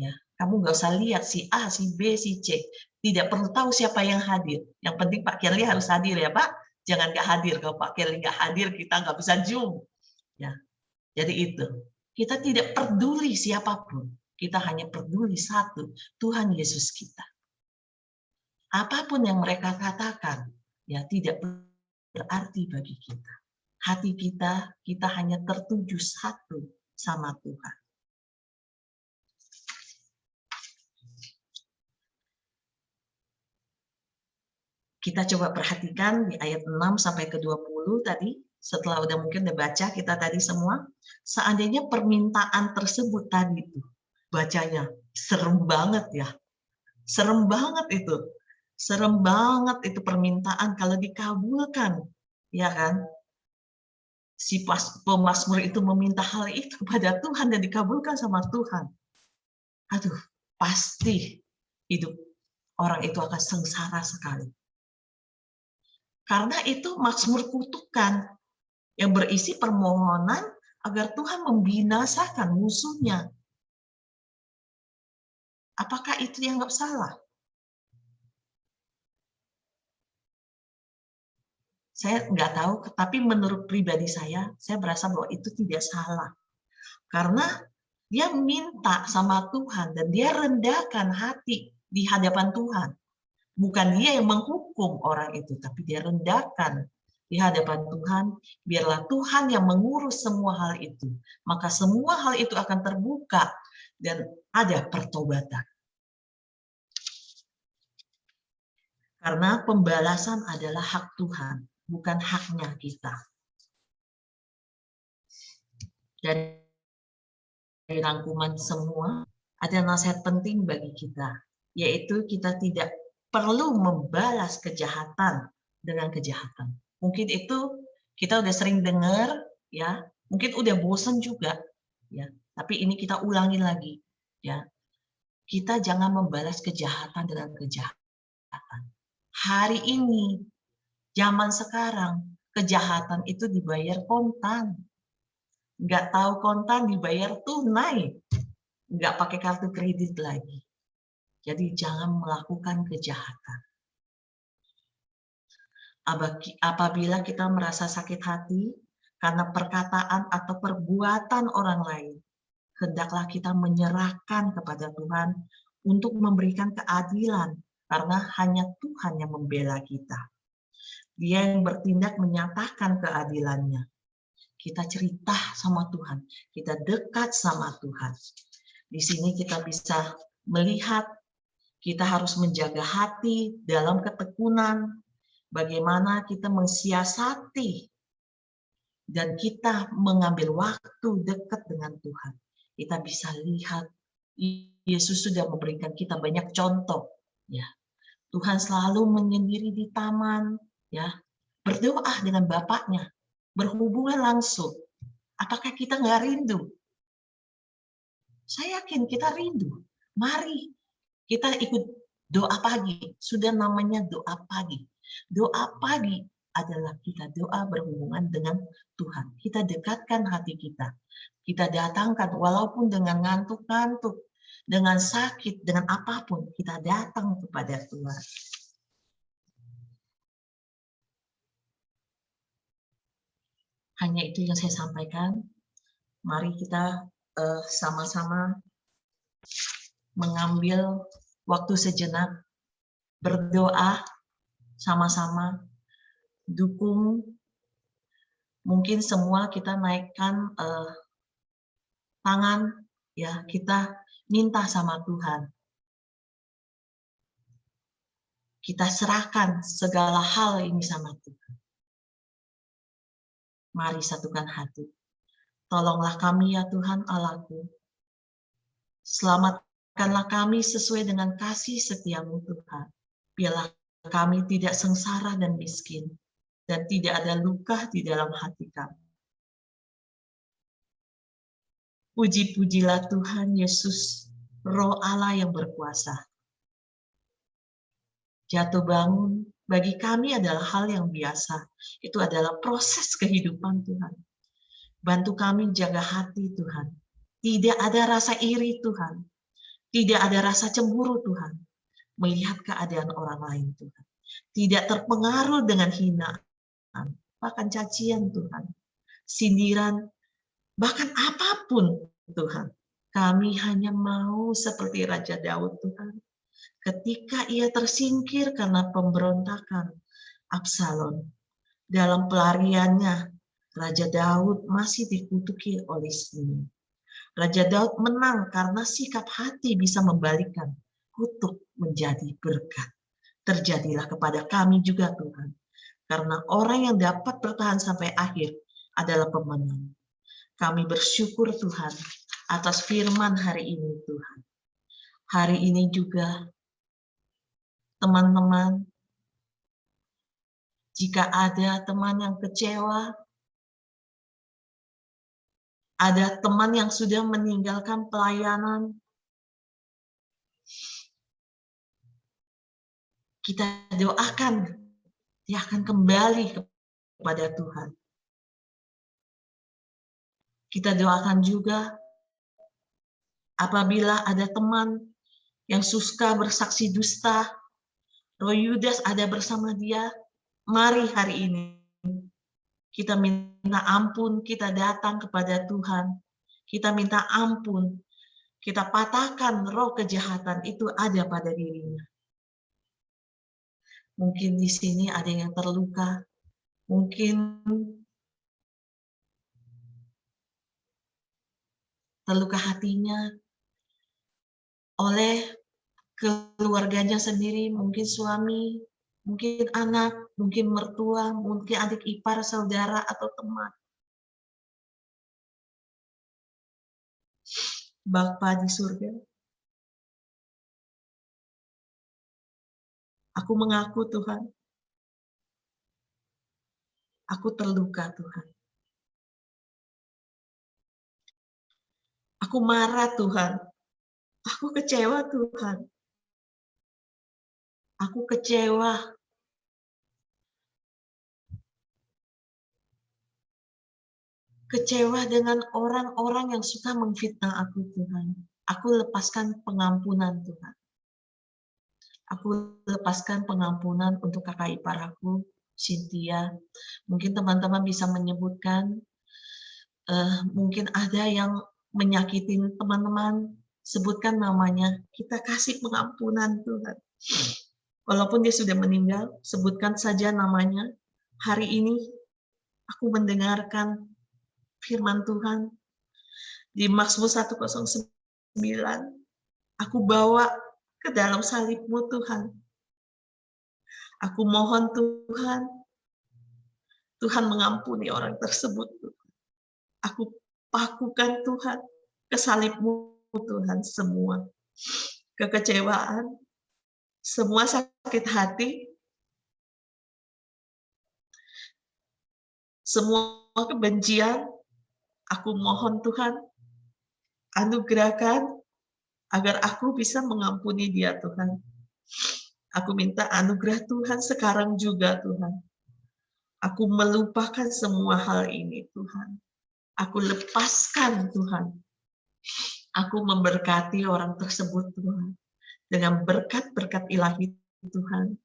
ya kamu nggak usah lihat si A, si B, si C. Tidak perlu tahu siapa yang hadir. Yang penting Pak Kelly harus hadir ya Pak. Jangan nggak hadir. Kalau Pak Kelly nggak hadir, kita nggak bisa Zoom. Ya, jadi itu. Kita tidak peduli siapapun. Kita hanya peduli satu, Tuhan Yesus kita. Apapun yang mereka katakan, ya tidak berarti bagi kita. Hati kita hanya tertuju satu sama Tuhan. Kita coba perhatikan di ayat 6 sampai ke 20 tadi, setelah mungkin udah baca kita tadi semua, seandainya permintaan tersebut tadi itu, bacanya serem banget ya. Serem banget itu. Serem banget itu permintaan kalau dikabulkan, ya kan? Si pemazmur itu meminta hal itu kepada Tuhan dan dikabulkan sama Tuhan. Aduh, pasti hidup orang itu akan sengsara sekali. Karena itu mazmur kutukan yang berisi permohonan agar Tuhan membinasakan musuhnya. Apakah itu dianggap salah? Saya nggak tahu, tapi menurut pribadi saya merasa bahwa itu tidak salah. Karena dia minta sama Tuhan dan dia rendahkan hati di hadapan Tuhan. Bukan dia yang menghukum orang itu, tapi dia rendahkan di hadapan Tuhan. Biarlah Tuhan yang mengurus semua hal itu. Maka semua hal itu akan terbuka dan ada pertobatan. Karena pembalasan adalah hak Tuhan, bukan haknya kita. Dari rangkuman semua, ada nasihat penting bagi kita, yaitu kita tidak perlu membalas kejahatan dengan kejahatan. Mungkin itu kita udah sering dengar, ya, mungkin udah bosan juga, ya. Tapi ini kita ulangi lagi, ya. Kita jangan membalas kejahatan dengan kejahatan. Hari ini, zaman sekarang, kejahatan itu dibayar kontan. Nggak tahu kontan, dibayar tunai. Nggak pakai kartu kredit lagi. Jadi jangan melakukan kejahatan. Apabila kita merasa sakit hati karena perkataan atau perbuatan orang lain, hendaklah kita menyerahkan kepada Tuhan untuk memberikan keadilan, karena hanya Tuhan yang membela kita. Dia yang bertindak menyatakan keadilannya. Kita cerita sama Tuhan, kita dekat sama Tuhan. Di sini kita bisa melihat kita harus menjaga hati dalam ketekunan, bagaimana kita mensiasati dan kita mengambil waktu dekat dengan Tuhan. Kita bisa lihat Yesus sudah memberikan kita banyak contoh, ya. Tuhan selalu menyendiri di taman, ya, berdoa dengan Bapaknya, berhubungan langsung. Apakah kita nggak rindu? Saya yakin kita rindu. Mari kita ikut doa pagi. Sudah namanya doa pagi. Doa pagi adalah kita doa berhubungan dengan Tuhan. Kita dekatkan hati kita. Kita datangkan walaupun dengan ngantuk-ngantuk, dengan sakit, dengan apapun, kita datang kepada Tuhan. Hanya itu yang saya sampaikan. Mari kita sama-sama mengambil waktu sejenak, berdoa sama-sama, dukung. Mungkin semua kita naikkan tangan, ya, kita minta sama Tuhan. Kita serahkan segala hal ini sama Tuhan. Mari satukan hati. Tolonglah kami ya Tuhan Allahku. Selamatkanlah kami sesuai dengan kasih setiamu Tuhan. Biarlah kami tidak sengsara dan miskin, dan tidak ada luka di dalam hati kami. Puji-pujilah Tuhan Yesus, Roh Allah yang berkuasa. Jatuh bangun bagi kami adalah hal yang biasa. Itu adalah proses kehidupan Tuhan. Bantu kami jaga hati Tuhan. Tidak ada rasa iri Tuhan. Tidak ada rasa cemburu Tuhan. Melihat keadaan orang lain Tuhan. Tidak terpengaruh dengan hinaan. Bahkan cacian Tuhan. Sindiran. Bahkan apapun Tuhan. Kami hanya mau seperti Raja Daud Tuhan. Ketika ia tersingkir karena pemberontakan Absalom. Dalam pelariannya, Raja Daud masih dikutuki oleh sini. Raja Daud menang karena sikap hati bisa membalikkan kutuk menjadi berkat. Terjadilah kepada kami juga Tuhan. Karena orang yang dapat bertahan sampai akhir adalah pemenang. Kami bersyukur Tuhan atas firman hari ini Tuhan. Hari ini juga teman-teman, jika ada teman yang kecewa, ada teman yang sudah meninggalkan pelayanan, kita doakan dia akan kembali kepada Tuhan. Kita doakan juga apabila ada teman yang suka bersaksi dusta, Roh Yudas ada bersama dia, mari hari ini kita minta ampun, kita datang kepada Tuhan. Kita minta ampun, kita patahkan roh kejahatan itu ada pada dirinya. Mungkin di sini ada yang terluka, mungkin terluka hatinya oleh keluarganya sendiri, mungkin suami, mungkin anak, mungkin mertua, mungkin adik ipar, saudara, atau teman. Bapa di surga, aku mengaku Tuhan, aku terluka Tuhan. Aku marah Tuhan, aku kecewa Tuhan. Aku kecewa. Kecewa dengan orang-orang yang suka memfitnah aku Tuhan. Aku lepaskan pengampunan Tuhan. Aku lepaskan pengampunan untuk kakak ipar aku, Cynthia. Mungkin teman-teman bisa menyebutkan, mungkin ada yang menyakitin teman-teman, sebutkan namanya, kita kasih pengampunan Tuhan. Walaupun dia sudah meninggal, sebutkan saja namanya. Hari ini aku mendengarkan firman Tuhan di Mazmur 109, aku bawa ke dalam salib-Mu Tuhan. Aku mohon Tuhan, Tuhan mengampuni orang tersebut. Aku pakukan Tuhan ke salib-Mu Tuhan semua kekecewaan, semua sakit hati, semua kebencian, aku mohon Tuhan, anugerahkan agar aku bisa mengampuni dia Tuhan. Aku minta anugerah Tuhan sekarang juga Tuhan. Aku melupakan semua hal ini Tuhan. Aku lepaskan Tuhan. Aku memberkati orang tersebut Tuhan. Dengan berkat-berkat ilahi Tuhan.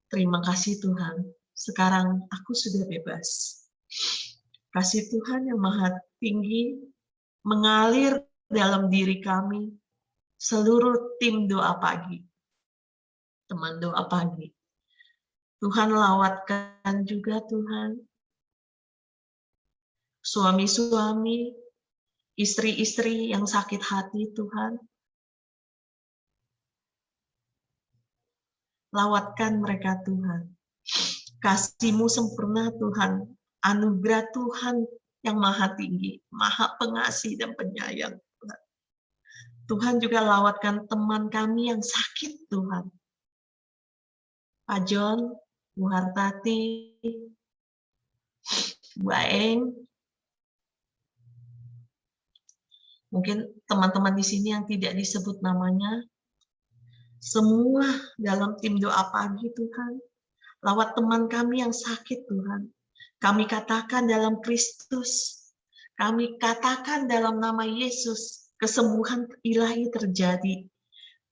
Terima kasih Tuhan. Sekarang aku sudah bebas. Kasih Tuhan yang maha tinggi mengalir dalam diri kami. Seluruh tim doa pagi. Teman doa pagi. Tuhan lawatkan juga Tuhan. Suami-suami, istri-istri yang sakit hati Tuhan. Lawatkan mereka Tuhan. Kasih-Mu sempurna Tuhan. Anugerah Tuhan yang maha tinggi, maha pengasih dan penyayang Tuhan. Tuhan juga lawatkan teman kami yang sakit Tuhan. Pak John, Bu Hartati, Bu Aeng, mungkin teman-teman di sini yang tidak disebut namanya, semua dalam tim doa pagi Tuhan, lawat teman kami yang sakit Tuhan. Kami katakan dalam Kristus, kami katakan dalam nama Yesus, kesembuhan ilahi terjadi.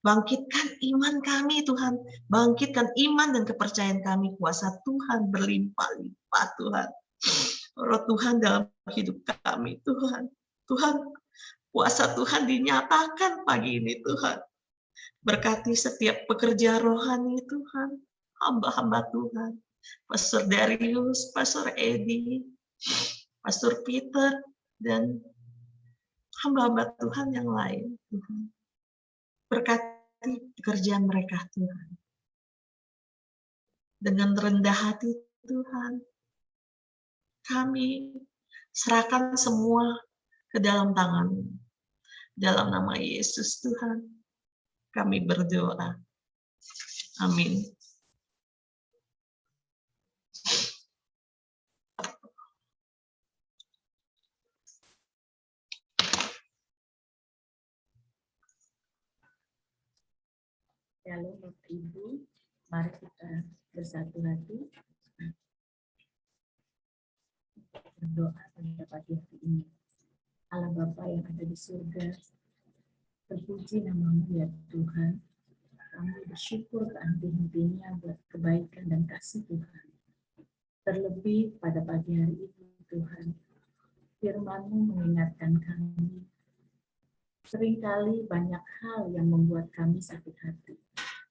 Bangkitkan iman kami Tuhan, bangkitkan iman dan kepercayaan kami, kuasa Tuhan berlimpah-limpah Tuhan. Roh Tuhan dalam hidup kami Tuhan. Tuhan, kuasa Tuhan dinyatakan pagi ini Tuhan. Berkati setiap pekerja rohani Tuhan, hamba-hamba Tuhan. Pastor Darius, Pastor Edi, Pastor Peter, dan hamba-hamba Tuhan yang lain Tuhan. Berkati pekerjaan mereka Tuhan. Dengan rendah hati Tuhan, kami serahkan semua ke dalam tangan-Mu. Dalam nama Yesus Tuhan, kami berdoa. Amin. Shalom Bapak Ibu, mari kita bersatu hati berdoa pada pagi hari ini. Allah Bapa yang ada di surga, terpuji nama-Mu ya Tuhan. Kami bersyukur kehenti-hentinya buat kebaikan dan kasih Tuhan. Terlebih pada pagi hari ini Tuhan, firman-Mu mengingatkan kami. Seringkali banyak hal yang membuat kami sakit hati,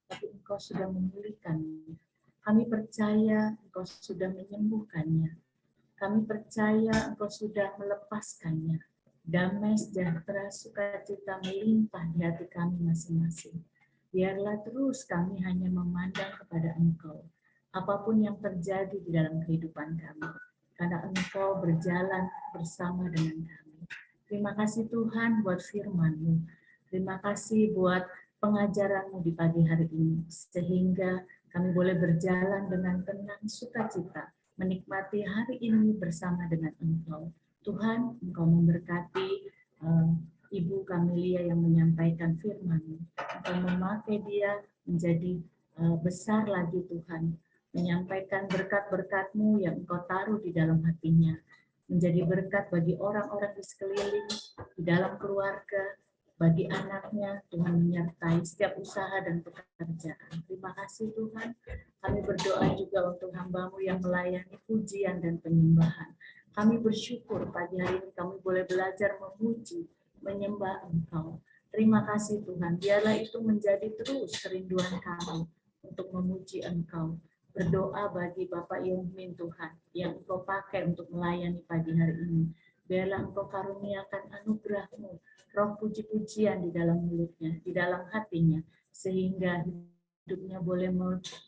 tapi Engkau sudah memulihkannya. Kami percaya Engkau sudah menyembuhkannya. Kami percaya Engkau sudah melepaskannya. Damai, sejahtera, sukacita melimpah di hati kami masing-masing. Biarlah terus kami hanya memandang kepada Engkau, apapun yang terjadi di dalam kehidupan kami, karena Engkau berjalan bersama dengan kami. Terima kasih Tuhan buat firman-Mu. Terima kasih buat pengajaran-Mu di pagi hari ini, sehingga kami boleh berjalan dengan tenang sukacita, menikmati hari ini bersama dengan Engkau. Tuhan, Engkau memberkati Ibu Camelia yang menyampaikan firman-Mu. Engkau memakai dia menjadi besar lagi Tuhan, menyampaikan berkat-berkat-Mu yang Engkau taruh di dalam hatinya, menjadi berkat bagi orang-orang di sekeliling, di dalam keluarga, bagi anaknya. Tuhan menyertai setiap usaha dan pekerjaan. Terima kasih Tuhan. Kami berdoa juga untuk hamba-Mu yang melayani pujian dan penyembahan. Kami bersyukur pagi hari ini kami boleh belajar memuji, menyembah Engkau. Terima kasih Tuhan, biarlah itu menjadi terus kerinduan kami untuk memuji Engkau. Berdoa bagi Bapak Yomin Tuhan, yang Engkau pakai untuk melayani pagi hari ini. Biarlah Engkau karuniakan anugerah-Mu, roh puji-pujian di dalam mulutnya, di dalam hatinya, sehingga hidupnya boleh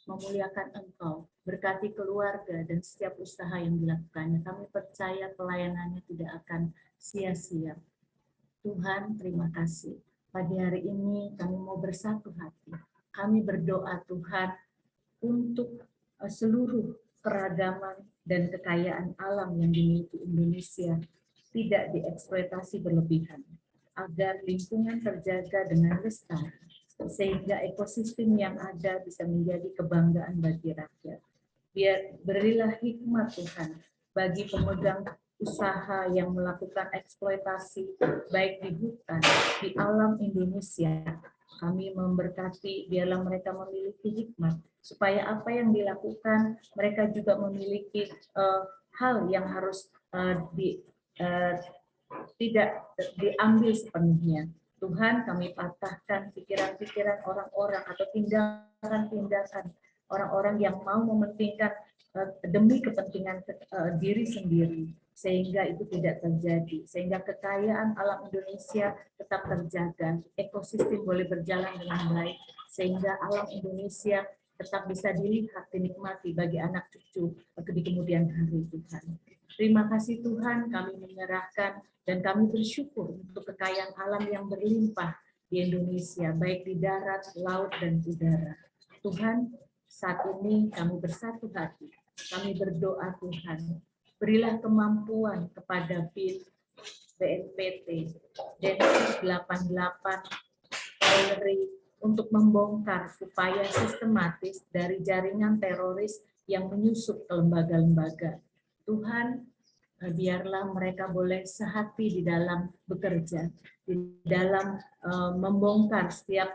memuliakan Engkau. Berkati keluarga dan setiap usaha yang dilakukannya. Kami percaya pelayanannya tidak akan sia-sia. Tuhan, terima kasih. Pagi hari ini kami mau bersatu hati. Kami berdoa Tuhan untuk seluruh keragaman dan kekayaan alam yang dimiliki Indonesia tidak dieksploitasi berlebihan, agar lingkungan terjaga dengan lestari, sehingga ekosistem yang ada bisa menjadi kebanggaan bagi rakyat. Berilah hikmat Tuhan bagi pemegang usaha yang melakukan eksploitasi baik di hutan, di alam Indonesia. Kami memberkati, biarlah mereka memiliki hikmat supaya apa yang dilakukan mereka juga memiliki hal yang harus tidak diambil sepenuhnya. Tuhan, kami patahkan pikiran-pikiran orang-orang atau tindakan-tindakan orang-orang yang mau mementingkan demi kepentingan diri sendiri, sehingga itu tidak terjadi, sehingga kekayaan alam Indonesia tetap terjaga, ekosistem boleh berjalan dengan baik, sehingga alam Indonesia tetap bisa dilihat, dinikmati bagi anak cucu di kemudian hari. Tuhan, terima kasih Tuhan, kami menyerahkan dan kami bersyukur untuk kekayaan alam yang berlimpah di Indonesia, baik di darat, laut, dan udara. Tuhan, saat ini kami bersatu hati, kami berdoa Tuhan, berilah kemampuan kepada BIN, BNPT, Densus 88, Polri, untuk membongkar upaya sistematis dari jaringan teroris yang menyusup ke lembaga-lembaga. Tuhan, biarlah mereka boleh sehati di dalam bekerja, di dalam membongkar setiap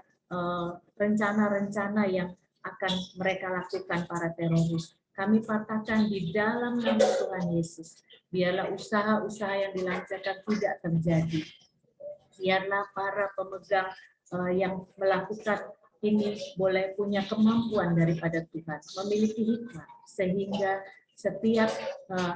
rencana-rencana yang akan mereka lakukan para teroris. Kami patahkan di dalam nama Tuhan Yesus. Biarlah usaha-usaha yang dilancarkan tidak terjadi. Biarlah para pemegang yang melakukan ini boleh punya kemampuan daripada Tuhan, memiliki hikmat, sehingga setiap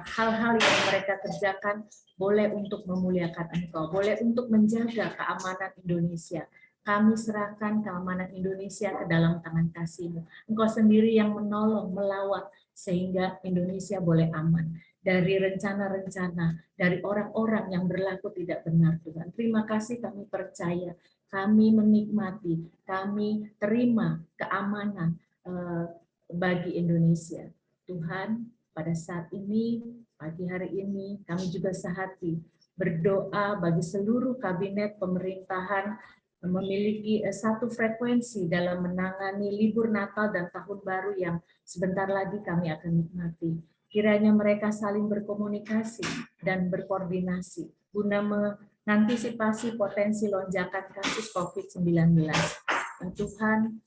hal-hal yang mereka kerjakan boleh untuk memuliakan Engkau, boleh untuk menjaga keamanan Indonesia. Kami serahkan keamanan Indonesia ke dalam tangan kasih-Mu. Engkau sendiri yang menolong, melawat, sehingga Indonesia boleh aman dari rencana-rencana, dari orang-orang yang berlaku tidak benar, Tuhan. Terima kasih, kami percaya, kami menikmati, kami terima keamanan bagi Indonesia. Tuhan, pada saat ini, pagi hari ini, kami juga sehati berdoa bagi seluruh kabinet pemerintahan memiliki satu frekuensi dalam menangani libur Natal dan Tahun Baru yang sebentar lagi kami akan nikmati. Kiranya mereka saling berkomunikasi dan berkoordinasi guna mengantisipasi potensi lonjakan kasus COVID-19. Tuhan,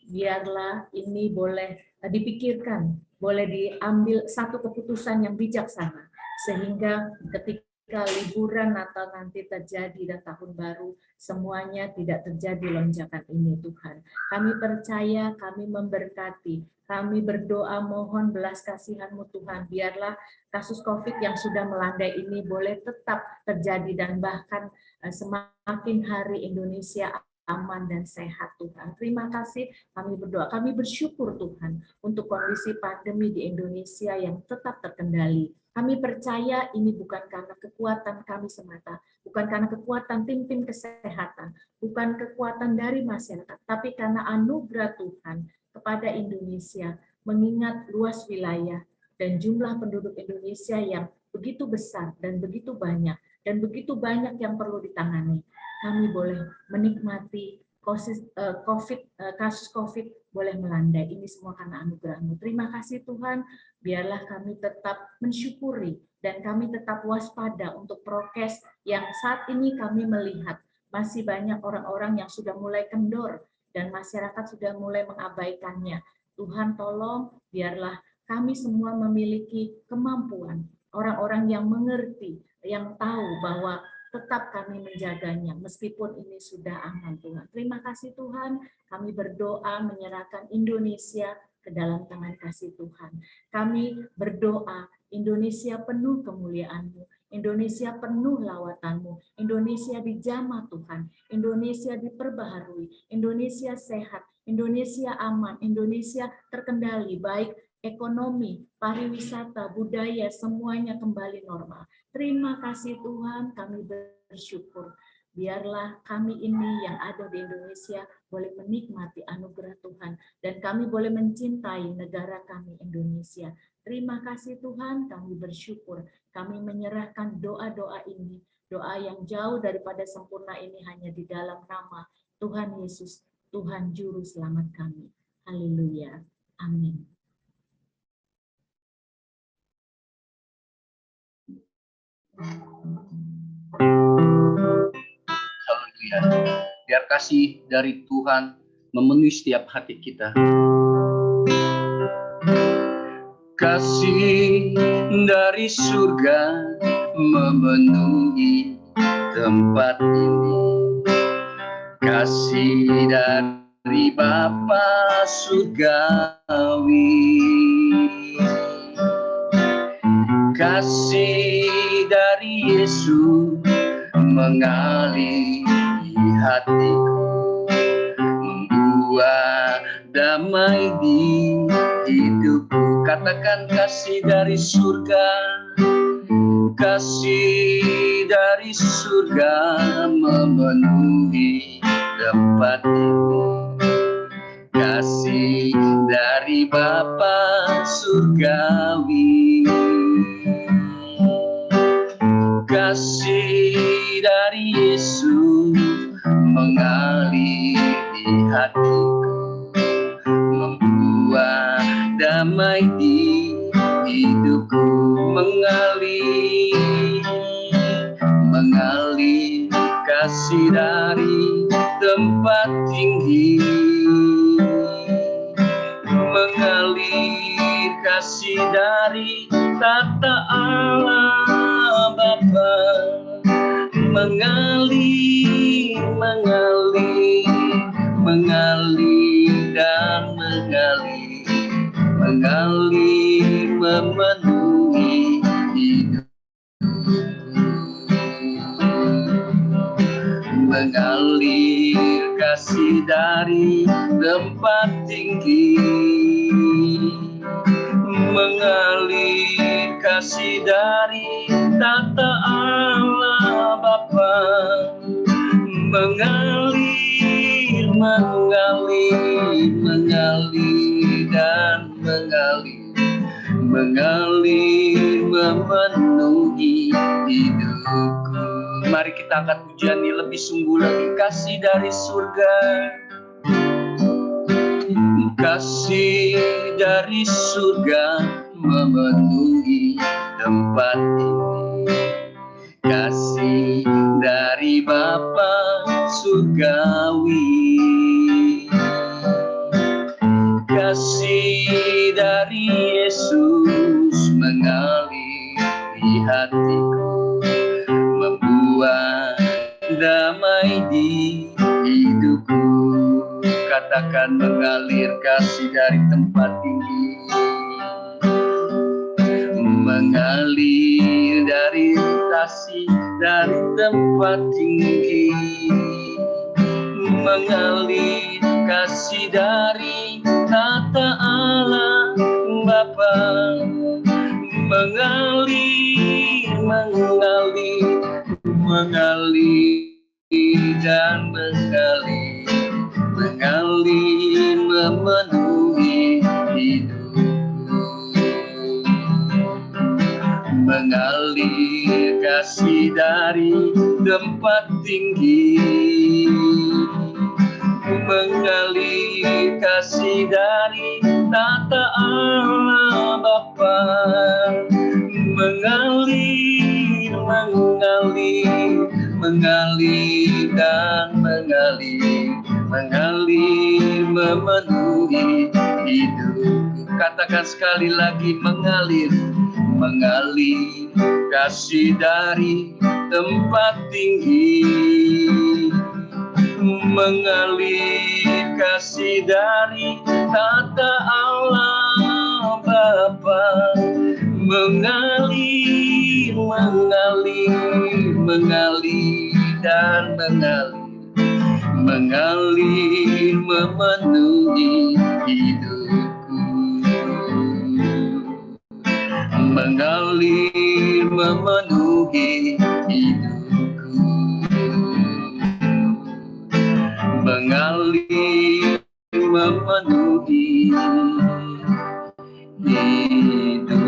biarlah ini boleh dipikirkan, boleh diambil satu keputusan yang bijaksana, sehingga ketika liburan Natal nanti terjadi dan Tahun Baru, semuanya tidak terjadi lonjakan ini. Tuhan, kami percaya, kami memberkati, kami berdoa mohon belas kasihan-Mu Tuhan, biarlah kasus COVID yang sudah melandai ini boleh tetap terjadi dan bahkan semakin hari Indonesia aman dan sehat Tuhan. Terima kasih, kami berdoa, kami bersyukur Tuhan untuk kondisi pandemi di Indonesia yang tetap terkendali. Kami percaya ini bukan karena kekuatan kami semata, bukan karena kekuatan tim-tim kesehatan, bukan kekuatan dari masyarakat, tapi karena anugerah Tuhan kepada Indonesia, mengingat luas wilayah dan jumlah penduduk Indonesia yang begitu besar dan begitu banyak yang perlu ditangani. Kami boleh menikmati kasus COVID boleh melandai. Ini semua karena anugerah-Mu. Terima kasih Tuhan, biarlah kami tetap mensyukuri dan kami tetap waspada untuk prokes yang saat ini kami melihat masih banyak orang-orang yang sudah mulai kendor dan masyarakat sudah mulai mengabaikannya. Tuhan tolong, biarlah kami semua memiliki kemampuan orang-orang yang mengerti, yang tahu bahwa tetap kami menjaganya meskipun ini sudah aman Tuhan. Terima kasih Tuhan, kami berdoa menyerahkan Indonesia ke dalam tangan kasih Tuhan. Kami berdoa Indonesia penuh kemuliaan-Mu, Indonesia penuh lawatan-Mu, Indonesia dijamah Tuhan, Indonesia diperbaharui, Indonesia sehat, Indonesia aman, Indonesia terkendali, baik ekonomi, pariwisata, budaya, semuanya kembali normal. Terima kasih Tuhan, kami bersyukur. Biarlah kami ini yang ada di Indonesia boleh menikmati anugerah Tuhan dan kami boleh mencintai negara kami Indonesia. Terima kasih Tuhan, kami bersyukur. Kami menyerahkan doa-doa ini, doa yang jauh daripada sempurna ini hanya di dalam nama Tuhan Yesus, Tuhan Juru Selamat kami. Haleluya. Amin. Haleluya. Biar kasih dari Tuhan memenuhi setiap hati kita. Kasih dari surga memenuhi tempat ini. Kasih dari Bapa surgawi. Kasih dari Yesus mengalir di hatiku, membuat damai di hidupku. Katakan kasih dari surga, kasih dari surga memenuhi tempat ini. Kasih dari Bapa surgawi. Kasih dari Yesus mengalir di hatiku, membuat damai di hidupku. Mengalir kasih dari tempat tinggi, mengalir kasih dari tata Allah Bapa, mengalir dan mengalir memenuhi hidupku, mengalir kasih dari tempat tinggi, mengalir kasih dari tata Allah Bapa, mengalir dan mengalir memenuhi hidupku. Mari kita angkat pujian ini lebih sungguh lagi. Kasih dari surga, kasih dari surga memenuhi tempat ini. Kasih dari Bapa surgawi, kasih dari Yesus mengalir di hatiku, membuat damai di hidupku. Katakan mengalir kasih dari tempat tinggi, mengalir dari kasih dari tempat tinggi, mengalir kasih dari tata Allah Bapa, mengalir dan mengalir memenuhi hidupku, mengalir kasih dari tempat tinggi, mengalir kasih dari tata Allah Bapa, mengalir dan mengalir memenuhi hidupku. Katakan sekali lagi, mengalir mengalir kasih dari tempat tinggi, mengalir kasih dari tata Allah Bapa, mengalir, mengalir, mengalir dan mengalir memenuhi hidupku, mengalir memenuhi hidupku, mengalir memenuhi hidupku.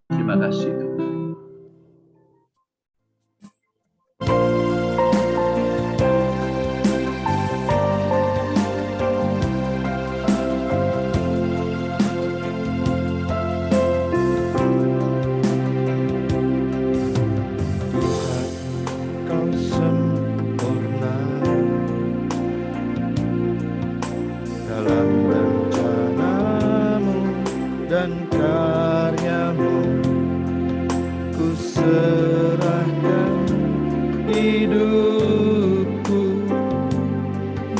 Terima kasih Tuhan.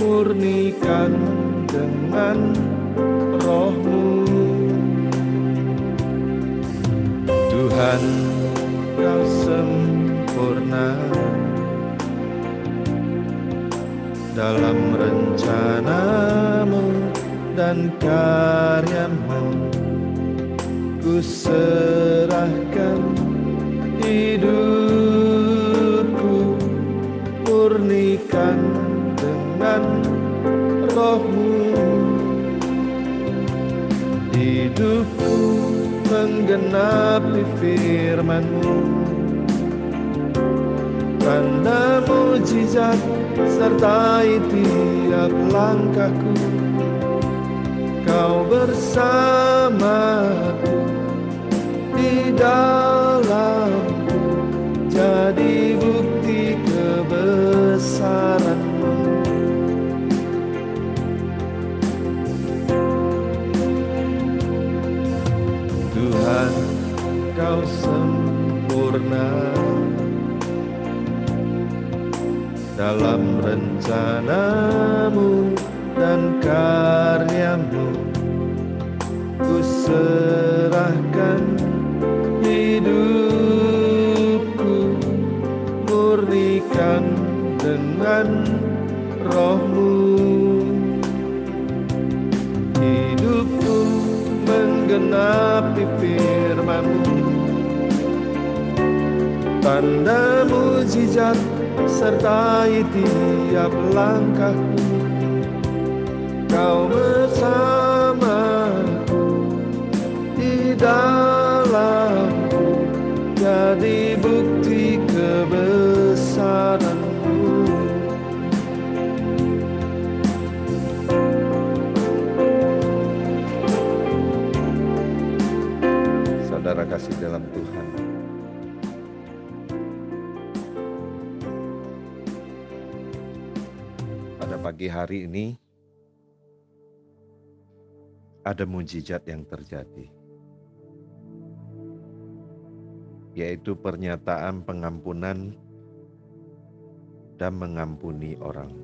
Murnikan dengan roh-Mu, Tuhan, Kau sempurna dalam rencana-Mu dan karya-Mu. Ku serahkan hidupku, murnikan dengan roh-Mu. Hidupku menggenapi firman-Mu, tanda mujizat sertai tiap langkahku. Kau bersamaku di dalamku, jadi bukti kebesaran-Mu. Tuhan, Kau sempurna dalam rencana-Mu dan karya-Mu. Ku serahkan hidupku, murnikan dengan roh-Mu. Hidupku menggenapi firman-Mu, tanda mujizat sertai tiap langkahku. Kau bersamaku di dalamku, jadi bukti kebesaran-Mu. Saudara kasih dalam Tuhan, pada pagi hari ini ada mujizat yang terjadi, yaitu pernyataan pengampunan dan mengampuni orang.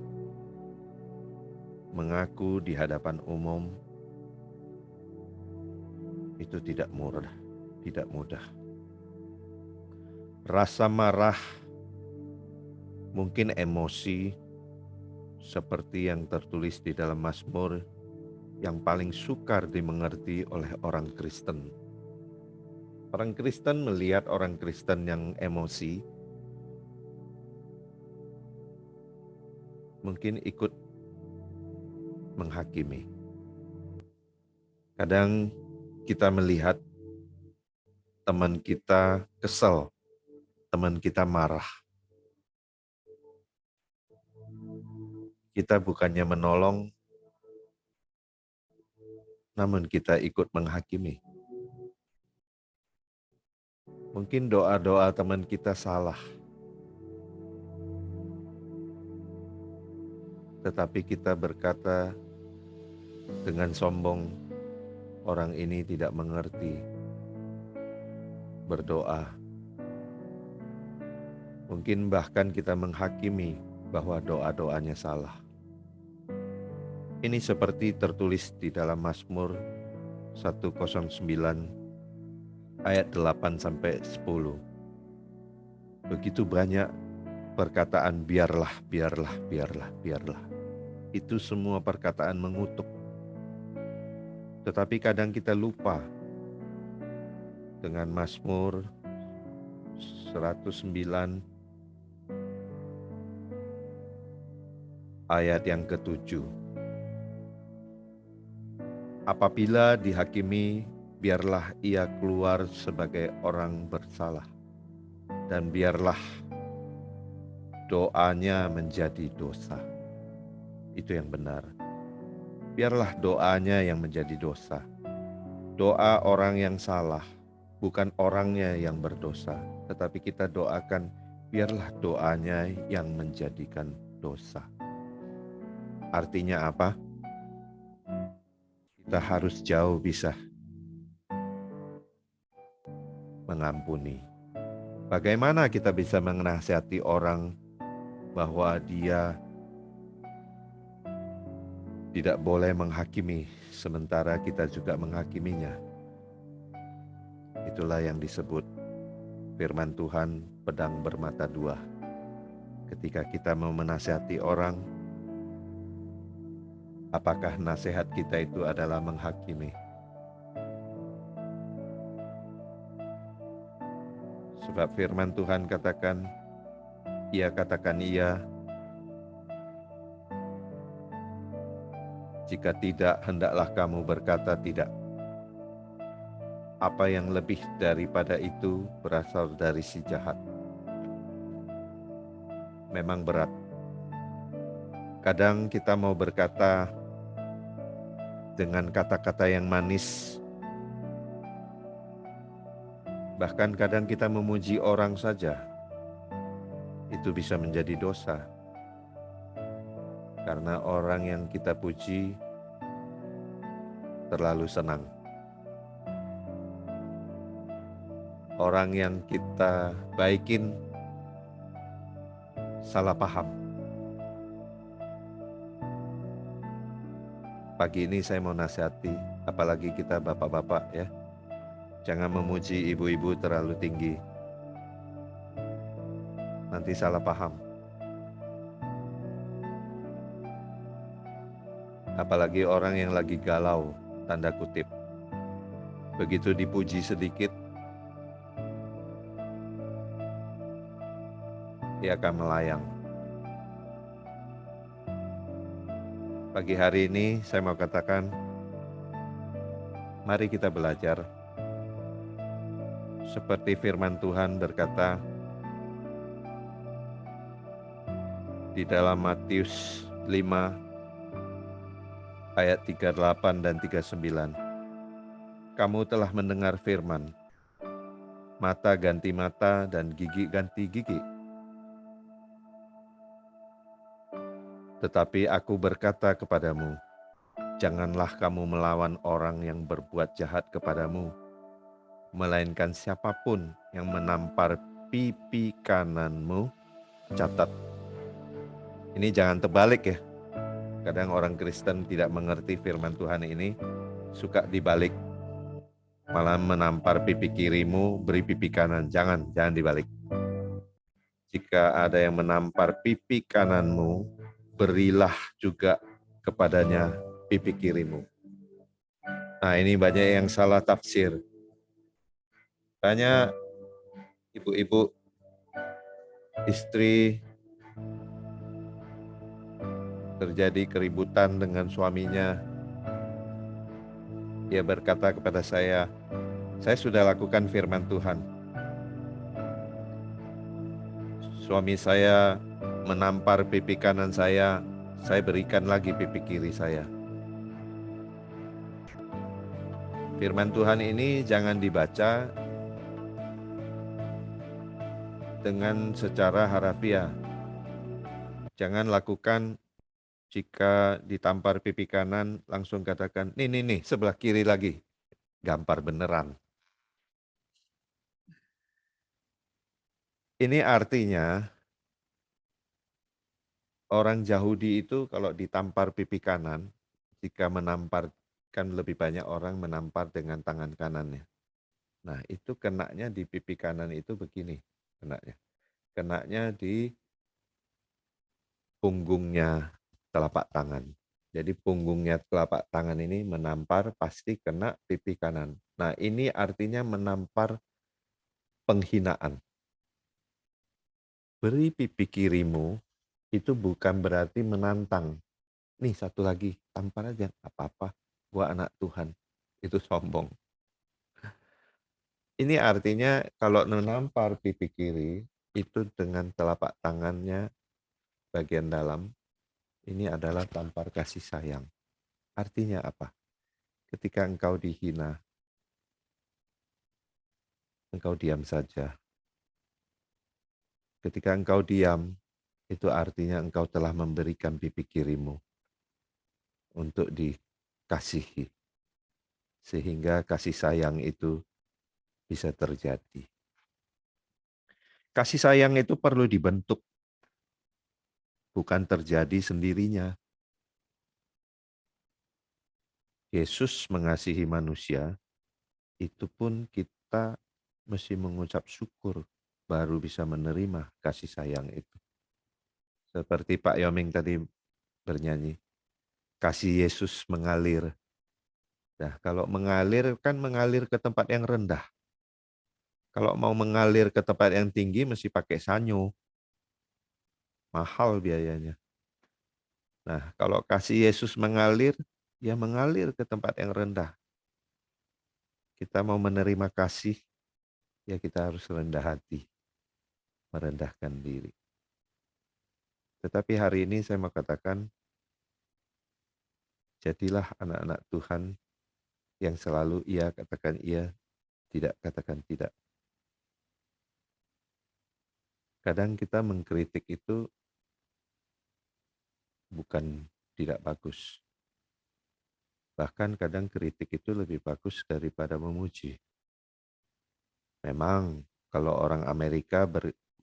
Mengaku di hadapan umum itu tidak mudah. Rasa marah, mungkin emosi, seperti yang tertulis di dalam Mazmur, yang paling sukar dimengerti oleh orang Kristen. Orang Kristen melihat orang Kristen yang emosi, mungkin ikut menghakimi. Kadang kita melihat teman kita kesal, teman kita marah. Kita bukannya menolong, namun kita ikut menghakimi. Mungkin doa-doa teman kita salah. tetapi kita berkata dengan sombong, orang ini tidak mengerti berdoa. Mungkin bahkan kita menghakimi bahwa doa-doanya salah. Ini seperti tertulis di dalam Mazmur 109 ayat 8-10. Begitu banyak perkataan biarlah, biarlah, biarlah, biarlah. Itu semua perkataan mengutuk. Tetapi kadang kita lupa dengan Mazmur 109 ayat yang ke-7. Apabila dihakimi, biarlah ia keluar sebagai orang bersalah, dan biarlah doanya menjadi dosa. Itu yang benar. Biarlah doanya yang menjadi dosa. Doa orang yang salah, bukan orangnya yang berdosa, tetapi kita doakan biarlah doanya yang menjadikan dosa. Artinya apa? Kita harus jauh bisa mengampuni. Bagaimana kita bisa menasihati orang bahwa dia tidak boleh menghakimi, sementara kita juga menghakiminya? Itulah yang disebut firman Tuhan pedang bermata dua. Ketika kita mau menasihati orang, apakah nasihat kita itu adalah menghakimi? Sebab firman Tuhan katakan, ia katakan iya, jika tidak, hendaklah kamu berkata tidak. Apa yang lebih daripada itu berasal dari si jahat. Memang berat. Kadang kita mau berkata dengan kata-kata yang manis. Bahkan kadang kita memuji orang saja. Itu bisa menjadi dosa. Karena orang yang kita puji terlalu senang. Orang yang kita baikin salah paham. Pagi ini saya mau nasihati, apalagi kita bapak-bapak ya. Jangan memuji ibu-ibu terlalu tinggi. Nanti salah paham. Apalagi orang yang lagi galau, tanda kutip. Begitu dipuji sedikit, dia akan melayang. Pagi hari ini saya mau katakan, mari kita belajar. Seperti firman Tuhan berkata di dalam Matius 5 ayat 38 dan 39. Kamu telah mendengar firman, mata ganti mata dan gigi ganti gigi. Tetapi aku berkata kepadamu, janganlah kamu melawan orang yang berbuat jahat kepadamu, melainkan siapapun yang menampar pipi kananmu, catat. Ini jangan terbalik ya. Kadang orang Kristen tidak mengerti firman Tuhan ini, suka dibalik. Malah menampar pipi kirimu, beri pipi kanan. Jangan dibalik. Jika ada yang menampar pipi kananmu, berilah juga kepadanya pipi kirimu. Nah, ini banyak yang salah tafsir. Banyak ibu-ibu, istri terjadi keributan dengan suaminya. Dia berkata kepada saya sudah lakukan firman Tuhan. Suami saya menampar pipi kanan saya berikan lagi pipi kiri saya. Firman Tuhan ini jangan dibaca dengan secara harafiah. Jangan lakukan Jika ditampar pipi kanan, langsung katakan, nih, sebelah kiri lagi. Gampar beneran. Ini artinya, orang Yahudi itu kalau ditampar pipi kanan, jika menamparkan lebih banyak orang menampar dengan tangan kanannya. Nah, itu kenanya di pipi kanan itu begini, kenanya. Kenanya di punggungnya telapak tangan. Jadi punggungnya telapak tangan ini menampar pasti kena pipi kanan. Nah, ini artinya menampar penghinaan. Beri pipi kirimu itu bukan berarti menantang. Nih satu lagi, tampar aja, apa-apa, gua anak Tuhan. Itu sombong. Ini artinya kalau menampar pipi kiri itu dengan telapak tangannya bagian dalam, ini adalah tampar kasih sayang. Artinya apa? Ketika engkau dihina, engkau diam saja. Ketika engkau diam, itu artinya engkau telah memberikan pipi kirimu untuk dikasihi. Sehingga kasih sayang itu bisa terjadi. Kasih sayang itu perlu dibentuk, bukan terjadi sendirinya. Yesus mengasihi manusia, itu pun kita mesti mengucap syukur baru bisa menerima kasih sayang itu. Seperti Pak Yoming tadi bernyanyi, kasih Yesus mengalir. Nah, kalau mengalir kan mengalir ke tempat yang rendah. Kalau mau mengalir ke tempat yang tinggi mesti pakai sanyo. Mahal biayanya. Nah, kalau kasih Yesus mengalir, ya mengalir ke tempat yang rendah. Kita mau menerima kasih, ya kita harus rendah hati, merendahkan diri. Tetapi hari ini saya mau katakan, jadilah anak-anak Tuhan yang selalu iya katakan iya, tidak katakan tidak. Kadang kita mengkritik itu bukan tidak bagus. Bahkan kadang kritik itu lebih bagus daripada memuji. Memang kalau orang Amerika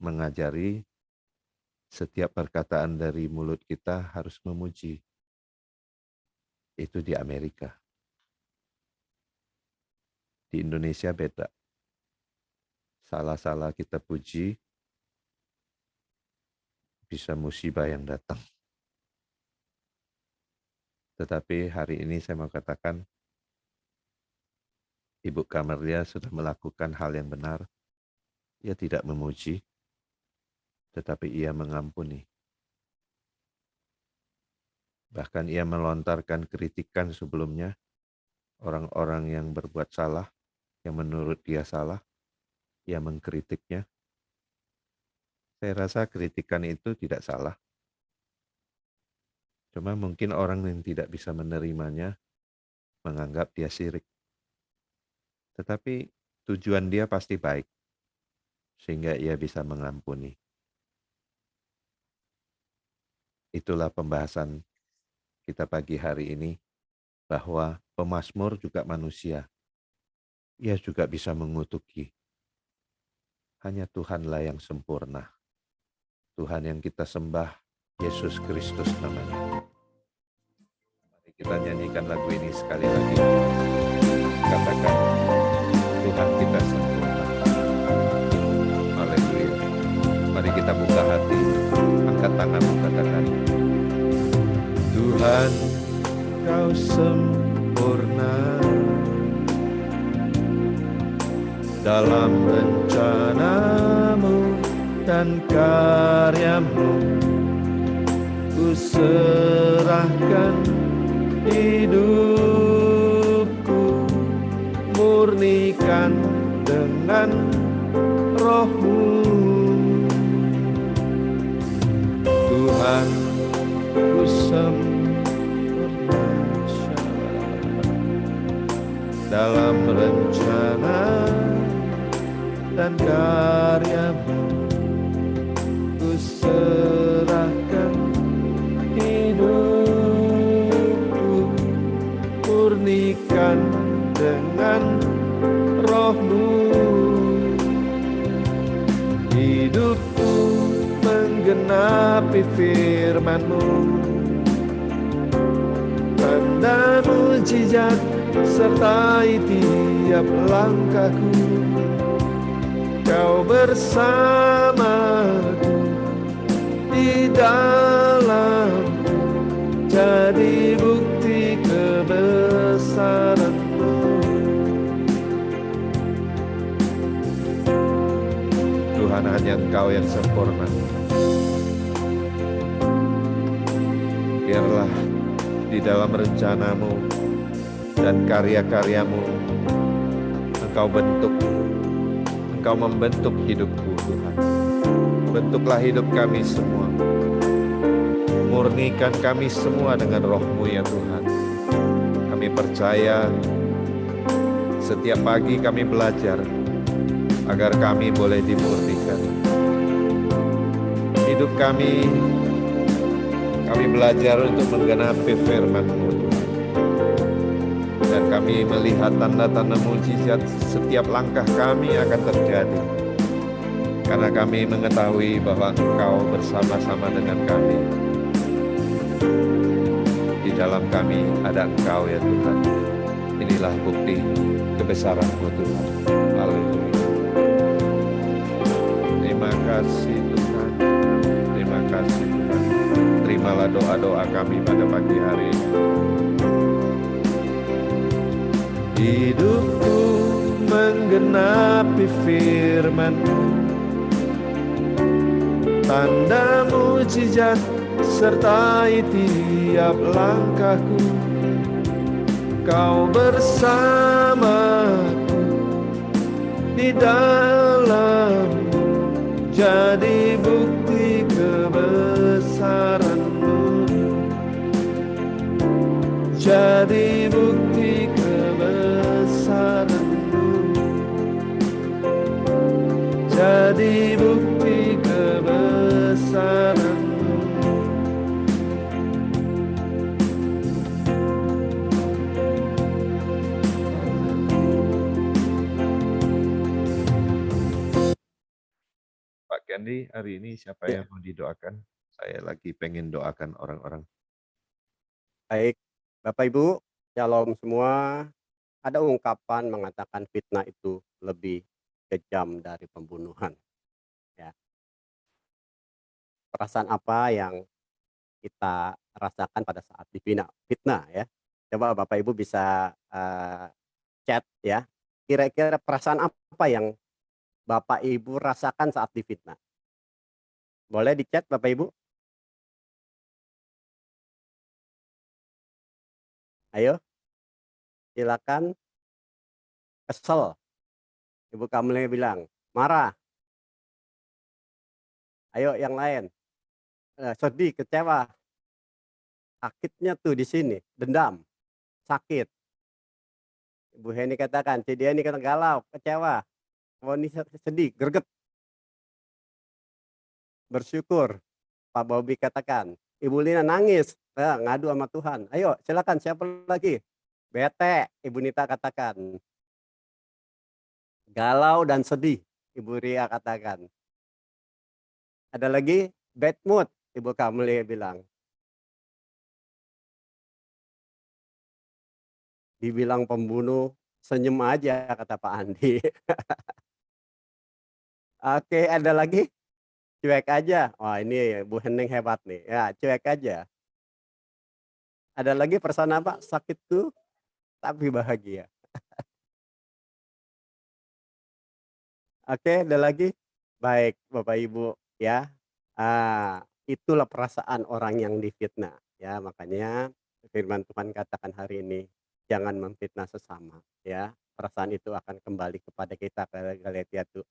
mengajari setiap perkataan dari mulut kita harus memuji. Itu di Amerika. Di Indonesia beda. Salah-salah kita puji, bisa musibah yang datang. Tetapi hari ini saya mau katakan, Ibu Kamelia sudah melakukan hal yang benar. Ia tidak memuji, tetapi ia mengampuni. Bahkan ia melontarkan kritikan sebelumnya, orang-orang yang berbuat salah, yang menurut dia salah, ia mengkritiknya. Saya rasa kritikan itu tidak salah. Cuma mungkin orang yang tidak bisa menerimanya, menganggap dia syirik. Tetapi tujuan dia pasti baik, sehingga ia bisa mengampuni. Itulah pembahasan kita pagi hari ini, bahwa pemazmur juga manusia. Ia juga bisa mengutuki. Hanya Tuhanlah yang sempurna. Tuhan yang kita sembah, Yesus Kristus namanya. Mari kita nyanyikan lagu ini sekali lagi. Katakan, Tuhan kita sempurna. Haleluya. Mari kita buka hati, angkat tanganmu, katakan, Tuhan, Kau sempurna dalam rencanamu dan karyamu. Ku serahkan hidupku, murnikan dengan roh-Mu. Tuhan, ku sempurna dalam rencana dan karyamu. Ku serahkan hidup roh-Mu. Hidupku menggenapi firman-Mu. Tanda mujizat sertai tiap langkahku. Kau bersamaku di dalamku, jadi bukti kebesaran-Mu. Tuhan, hanya Engkau yang sempurna. Biarlah di dalam rencana-Mu dan karya-karya-Mu Engkau bentuk, Engkau membentuk hidupku, Tuhan. Bentuklah hidup kami semua. Murnikan kami semua dengan roh-Mu ya Tuhan. Kami percaya setiap pagi kami belajar agar kami boleh dimurnikan. Hidup kami belajar untuk menggenapi firman-Mu Tuhan. Dan kami melihat tanda-tanda mujizat setiap langkah kami akan terjadi. Karena kami mengetahui bahwa Engkau bersama-sama dengan kami. Di dalam kami ada Engkau ya Tuhan. Inilah bukti kebesaran-Mu Tuhan. Haleluya. Terima kasih Tuhan. Terima kasih Tuhan. Terimalah doa-doa kami pada pagi hari ini. Hidupku menggenapi firman-Mu. Tanda mujizat sertai tiap langkahku. Kau bersamaku di dalam-Mu, jadi bukti kebesaran-Mu. Jadi bukti kebesaran-Mu. Jadi bukti kebesaran-Mu. Pak Kendi, hari ini siapa yang mau didoakan? Saya lagi pengen doakan orang-orang. Baik, Bapak Ibu, shalom semua. Ada ungkapan mengatakan fitnah itu lebih kejam dari pembunuhan. Ya. Perasaan apa yang kita rasakan pada saat fitnah ya? Coba Bapak Ibu bisa chat ya. Kira-kira perasaan apa yang Bapak Ibu rasakan saat difitnah? Boleh di chat Bapak Ibu? Ayo, silakan. Kesel, Ibu Kamlia bilang. Marah. Ayo yang lain. Sedih, kecewa. Sakitnya tuh di sini, dendam, sakit. Ibu Heni katakan, dia ini kata galau, kecewa. Ini sedih, greget. Bersyukur. Pak Bobi katakan, Ibu Lina nangis, ngadu sama Tuhan. Ayo silakan, siapa lagi? Bete, Ibu Nita katakan. Galau dan sedih, Ibu Ria katakan. Ada lagi bad mood, Ibu Kamli bilang. Dibilang pembunuh, senyum aja kata Pak Andi. Oke, ada lagi? Cuek aja. Wah, ini Bu Hening hebat nih. Ya, cuek aja. Ada lagi perasaan apa? Sakit tuh tapi bahagia. Oke, ada lagi? Baik, Bapak Ibu ya. Itulah perasaan orang yang difitnah ya. Makanya firman Tuhan katakan hari ini, jangan memfitnah sesama ya. Perasaan itu akan kembali kepada kita ke Galatia itu.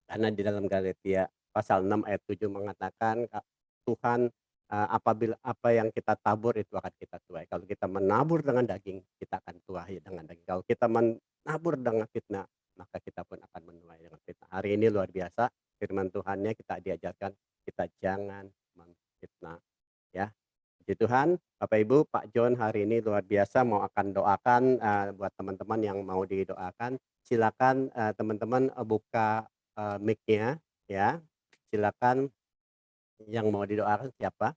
Karena di dalam Galatia pasal 6 ayat 7 mengatakan Tuhan apabila apa yang kita tabur itu akan kita tuai. Kalau kita menabur dengan daging, kita akan tuai dengan daging. Kalau kita menabur dengan fitnah, maka kita pun akan menuai dengan fitnah. Hari ini luar biasa firman Tuhannya kita diajarkan kita jangan memfitnah ya. Puji Tuhan, Bapak Ibu, Pak John hari ini luar biasa mau akan doakan buat teman-teman yang mau didoakan. Silakan teman-teman buka mic-nya ya. Silakan yang mau didoakan siapa?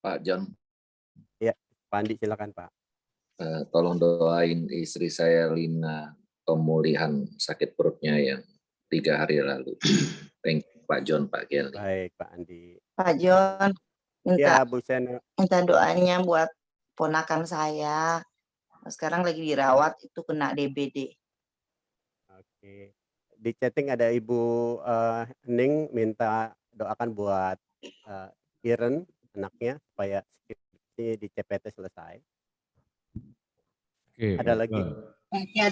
Pak John, Ya, Pak Andi silakan Pak. tolong doain istri saya Lina pemulihan sakit perutnya yang 3 hari lalu. Thank you, Pak John, Pak Kelly. Baik Pak Andi. Pak John, Ya minta Bu Sena. minta doanya buat ponakan saya. Sekarang lagi dirawat itu kena DBD. Oke. Di chatting ada Ibu Ning minta doakan buat Iren anaknya supaya skripsi di CPT selesai. Oke, Ada lagi? Iya,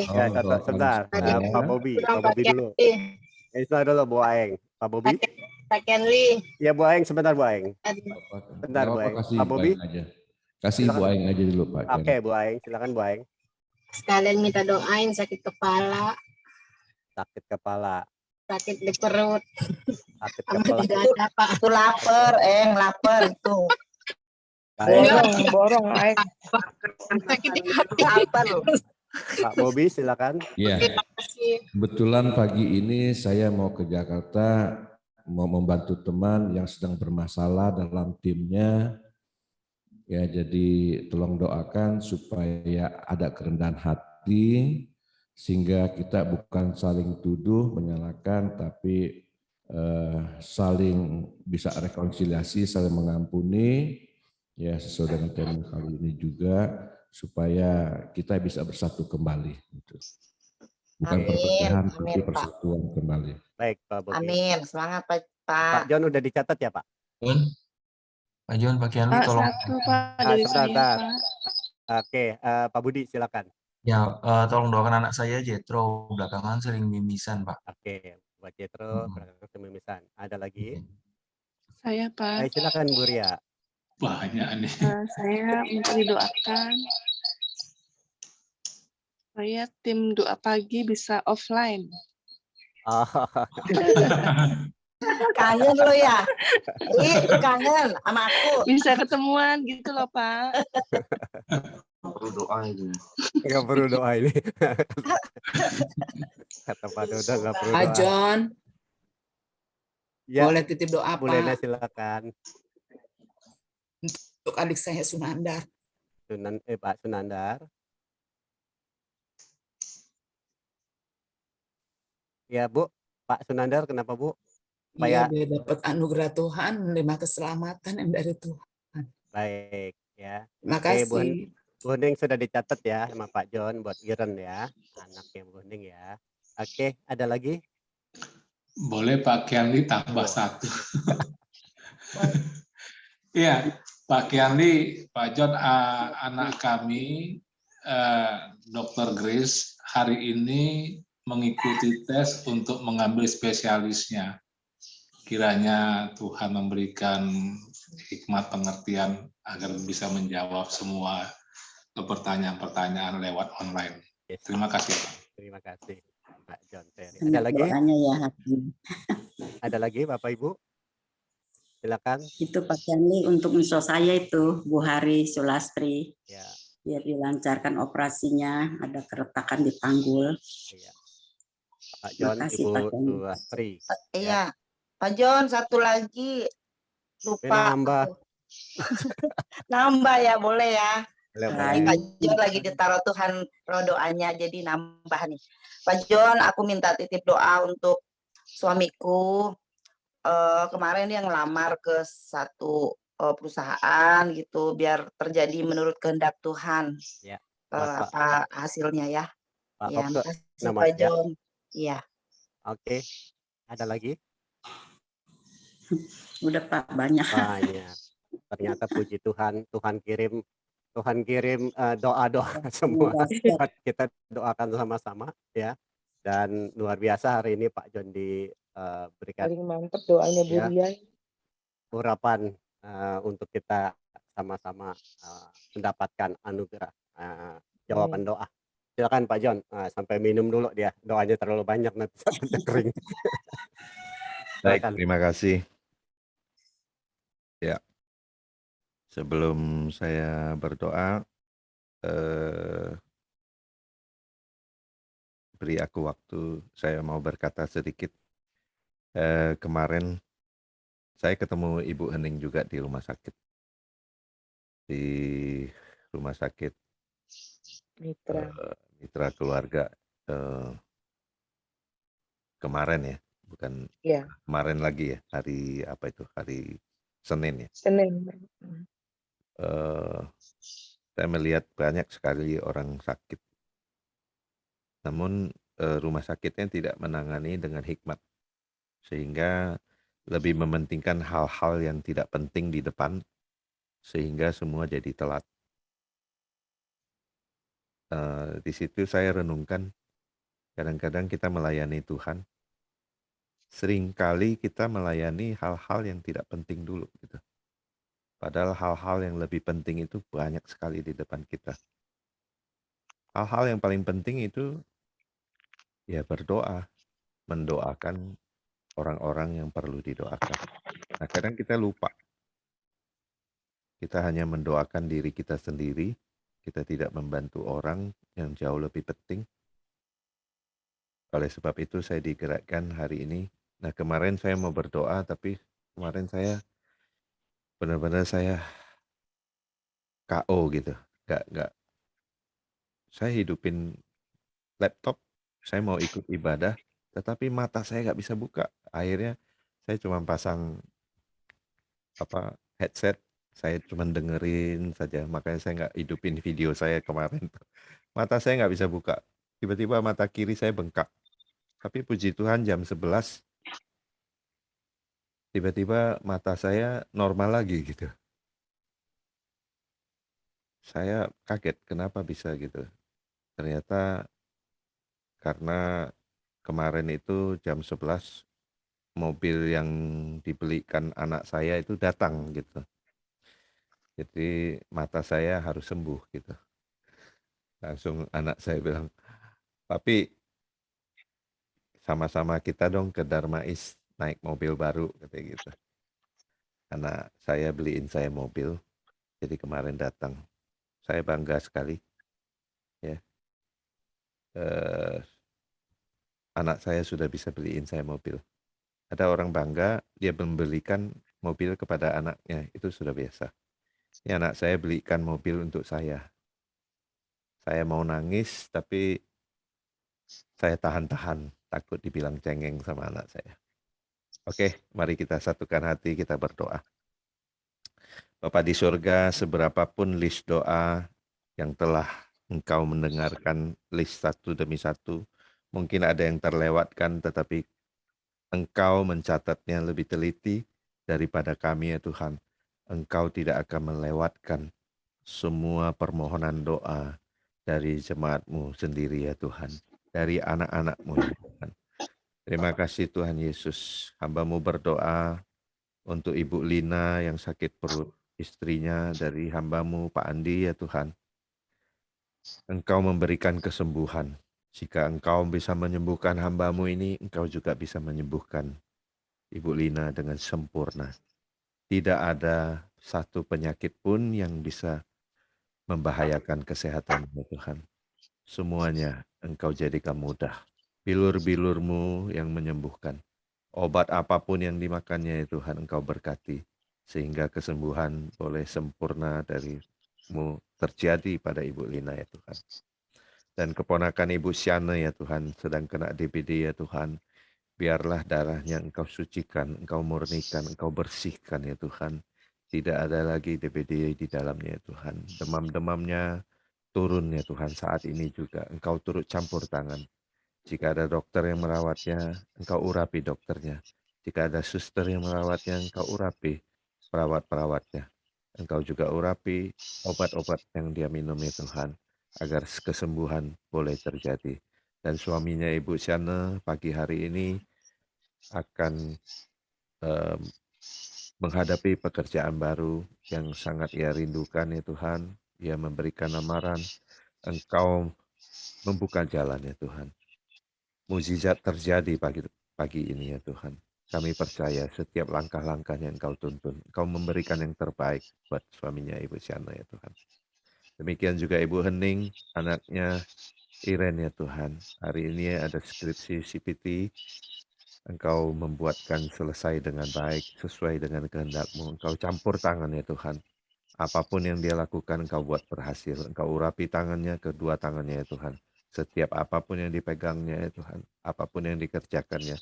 Ya, sebentar. Pak Bobi dulu. Itu dulu Bu Aeng. Pak Bobi? Pak Kenli. Ya Bu Aeng, sebentar Bu Aeng. Bentar, Bu Aeng. Kasih Pak Bobi? aja. Kasih Silakan. Bu Aeng aja dulu Pak. Oke, Bu Aeng, silakan Bu Aeng. Sekalian minta doain sakit kepala, Sakit kepala. sakit di perut. Sakit Sama kepala. tidak ada Pak. Itu lapar, lapar itu. Baik. Borong, sakit di hati apa loh? Pak Bobi, silakan. Iya. Terima kasih. Kebetulan pagi ini saya mau ke Jakarta mau membantu teman yang sedang bermasalah dalam timnya. Ya, jadi tolong doakan supaya ada kerendahan hati sehingga kita bukan saling tuduh, menyalahkan, tapi saling bisa rekonsiliasi, saling mengampuni, ya sesuai dengan tema kali ini juga, supaya kita bisa bersatu kembali. Gitu. Bukan Amin. perpecahan, Amin, tapi Pak. persatuan kembali. Baik, Pak Bobi. Amin, semangat Pak. Pak John udah dicatat ya, Pak? Pak John, Pak Kianli, Pak, tolong. satu Pak dari saya sebentar. Pak. Oke, Pak Budi silakan. Ya, tolong doakan anak saya Jetro, belakangan sering mimisan, Pak. Oke, buat Jetro, berangkat ke mimisan. Ada lagi? Saya Pak. Silakan Bu Ria. Banyak nih. Saya minta didoakan. Saya tim doa pagi bisa offline. Oh. Kangen lo ya? Kangen sama aku. Bisa ketemuan gitu loh Pak. Perlu doa ini. Nggak perlu doa ini. Kata Pak Dodo nggak perlu doa. Pak John, Ya, boleh titip doa Bu Lena Pak silakan. untuk adik saya Sunandar. Pak Sunandar. Ya Bu, Pak Sunandar kenapa Bu? Iya, dia dapat anugerah Tuhan, menerima keselamatan yang dari Tuhan. Baik ya. Terima Oke, kasih. Bu Hening sudah dicatat ya sama Pak John buat Iren ya, anaknya Bu Hening ya. Oke, ada lagi? Boleh Pak Kianli tambah satu. Iya, Pak Kianli, Pak John, anak kami, Dr. Grace, hari ini mengikuti tes untuk mengambil spesialisnya. Kiranya Tuhan memberikan hikmat pengertian agar bisa menjawab semua pertanyaan-pertanyaan lewat online. Yes. Terima kasih, Pak. Terima kasih Pak John Terry. Ada lagi? Ya. Ada lagi Bapak Ibu? Silakan. Itu Pak Kianli untuk musuh saya itu Bu Hari Sulastri. Ya. Biar dilancarkan operasinya, ada keretakan di panggul. Iya. Pak John, Makasih, Ibu Pak Kianli. Sulastri. Iya. Pak John, satu lagi. Lupa. Nambah. Nambah ya, boleh ya. Boleh. Ini Pak John lagi ditaruh Tuhan roh doanya, jadi nambah nih. Pak John, aku minta titip doa untuk suamiku. Kemarin dia ngelamar ke satu perusahaan gitu, biar terjadi menurut kehendak Tuhan. Ya. Apa hasilnya ya? Pak Ya, Okto, makasih nama Pak ya. John. Iya. Oke. Ada lagi? Udah Pak, banyak. Banyak. Ternyata puji Tuhan, Tuhan kirim doa-doa semua. Kita doakan sama-sama ya. Dan luar biasa hari ini Pak John diberikan paling mantap doanya Bu ya, Rian. urapan untuk kita sama-sama mendapatkan anugerah jawaban doa. Silakan Pak John, sampai minum dulu dia. Doanya terlalu banyak nanti sampai kering. Baik, Silakan. terima kasih. Ya, Sebelum saya berdoa, beri aku waktu, saya mau berkata sedikit. Kemarin saya ketemu Ibu Hening juga di rumah sakit. Di rumah sakit Mitra Keluarga kemarin ya, bukan Iya, kemarin lagi ya, hari apa itu, hari Senin ya. Senin. Saya melihat banyak sekali orang sakit. Namun rumah sakitnya tidak menangani dengan hikmat. Sehingga lebih mementingkan hal-hal yang tidak penting di depan, sehingga semua jadi telat. Di situ saya renungkan, kadang-kadang kita melayani Tuhan, seringkali kita melayani hal-hal yang tidak penting dulu gitu. Padahal hal-hal yang lebih penting itu banyak sekali di depan kita. Hal-hal yang paling penting itu ya berdoa, mendoakan orang-orang yang perlu didoakan. Nah, kadang kita lupa. Kita hanya mendoakan diri kita sendiri, kita tidak membantu orang yang jauh lebih penting. Oleh sebab itu saya digerakkan hari ini. Nah, kemarin saya mau berdoa, tapi kemarin saya benar-benar saya KO gitu. Nggak. Saya hidupin laptop, saya mau ikut ibadah, tetapi mata saya nggak bisa buka. Akhirnya saya cuma pasang headset, saya cuma dengerin saja. Makanya saya nggak hidupin video saya kemarin. Mata saya nggak bisa buka. Tiba-tiba mata kiri saya bengkak. Tapi puji Tuhan jam 11, tiba-tiba mata saya normal lagi gitu. Saya kaget kenapa bisa gitu. Ternyata karena kemarin itu jam 11 mobil yang dibelikan anak saya itu datang gitu. Jadi mata saya harus sembuh gitu. Langsung anak saya bilang, "Papi, sama-sama kita dong ke Darmais naik mobil baru," katanya gitu. Anak saya beliin saya mobil, jadi kemarin datang. Saya bangga sekali. Ya. Anak saya sudah bisa beliin saya mobil. Ada orang bangga, dia membelikan mobil kepada anaknya, itu sudah biasa. Ini anak saya belikan mobil untuk saya. Saya mau nangis, tapi saya tahan-tahan, takut dibilang cengeng sama anak saya. Oke, mari kita satukan hati, kita berdoa. Bapa di surga, seberapapun list doa yang telah Engkau mendengarkan list satu demi satu, mungkin ada yang terlewatkan, tetapi Engkau mencatatnya lebih teliti daripada kami ya Tuhan. Engkau tidak akan melewatkan semua permohonan doa dari jemaat-Mu sendiri ya Tuhan. Dari anak-anak-Mu ya Tuhan. Terima kasih Tuhan Yesus. Hamba-Mu berdoa untuk Ibu Lina yang sakit perut, istrinya dari hamba-Mu Pak Andi ya Tuhan. Engkau memberikan kesembuhan. Jika Engkau bisa menyembuhkan hamba-Mu ini, Engkau juga bisa menyembuhkan Ibu Lina dengan sempurna. Tidak ada satu penyakit pun yang bisa membahayakan kesehatan ya Tuhan. Semuanya Engkau jadikan mudah. Bilur-bilur-Mu yang menyembuhkan. Obat apapun yang dimakannya ya Tuhan, Engkau berkati. Sehingga kesembuhan boleh sempurna dari-Mu terjadi pada Ibu Lina ya Tuhan. Dan keponakan Ibu Syana ya Tuhan, sedang kena DBD ya Tuhan. Biarlah darahnya Engkau sucikan, Engkau murnikan, Engkau bersihkan ya Tuhan. Tidak ada lagi DBD di dalamnya ya Tuhan. Demam-demamnya turun ya Tuhan saat ini juga. Engkau turut campur tangan. Jika ada dokter yang merawatnya, Engkau urapi dokternya. Jika ada suster yang merawatnya, Engkau urapi perawat-perawatnya. Engkau juga urapi obat-obat yang dia minum ya Tuhan. Agar kesembuhan boleh terjadi. Dan suaminya Ibu Syana pagi hari ini akan menghadapi pekerjaan baru yang sangat ia rindukan ya Tuhan. Ia memberikan lamaran, Engkau membuka jalan ya Tuhan. Mukjizat terjadi pagi ini ya Tuhan. kami percaya setiap langkah-langkahnya Engkau tuntun. Engkau memberikan yang terbaik buat suaminya Ibu Shana ya Tuhan. Demikian juga Ibu Hening, anaknya Iren ya Tuhan. Hari ini ada skripsi CPT, Engkau membuatkan selesai dengan baik, sesuai dengan kehendak-Mu. Engkau campur tangan ya Tuhan. Apapun yang dia lakukan, Engkau buat berhasil. Engkau urapi tangannya, kedua tangannya ya Tuhan. Setiap apapun yang dipegangnya ya Tuhan. Apapun yang dikerjakannya,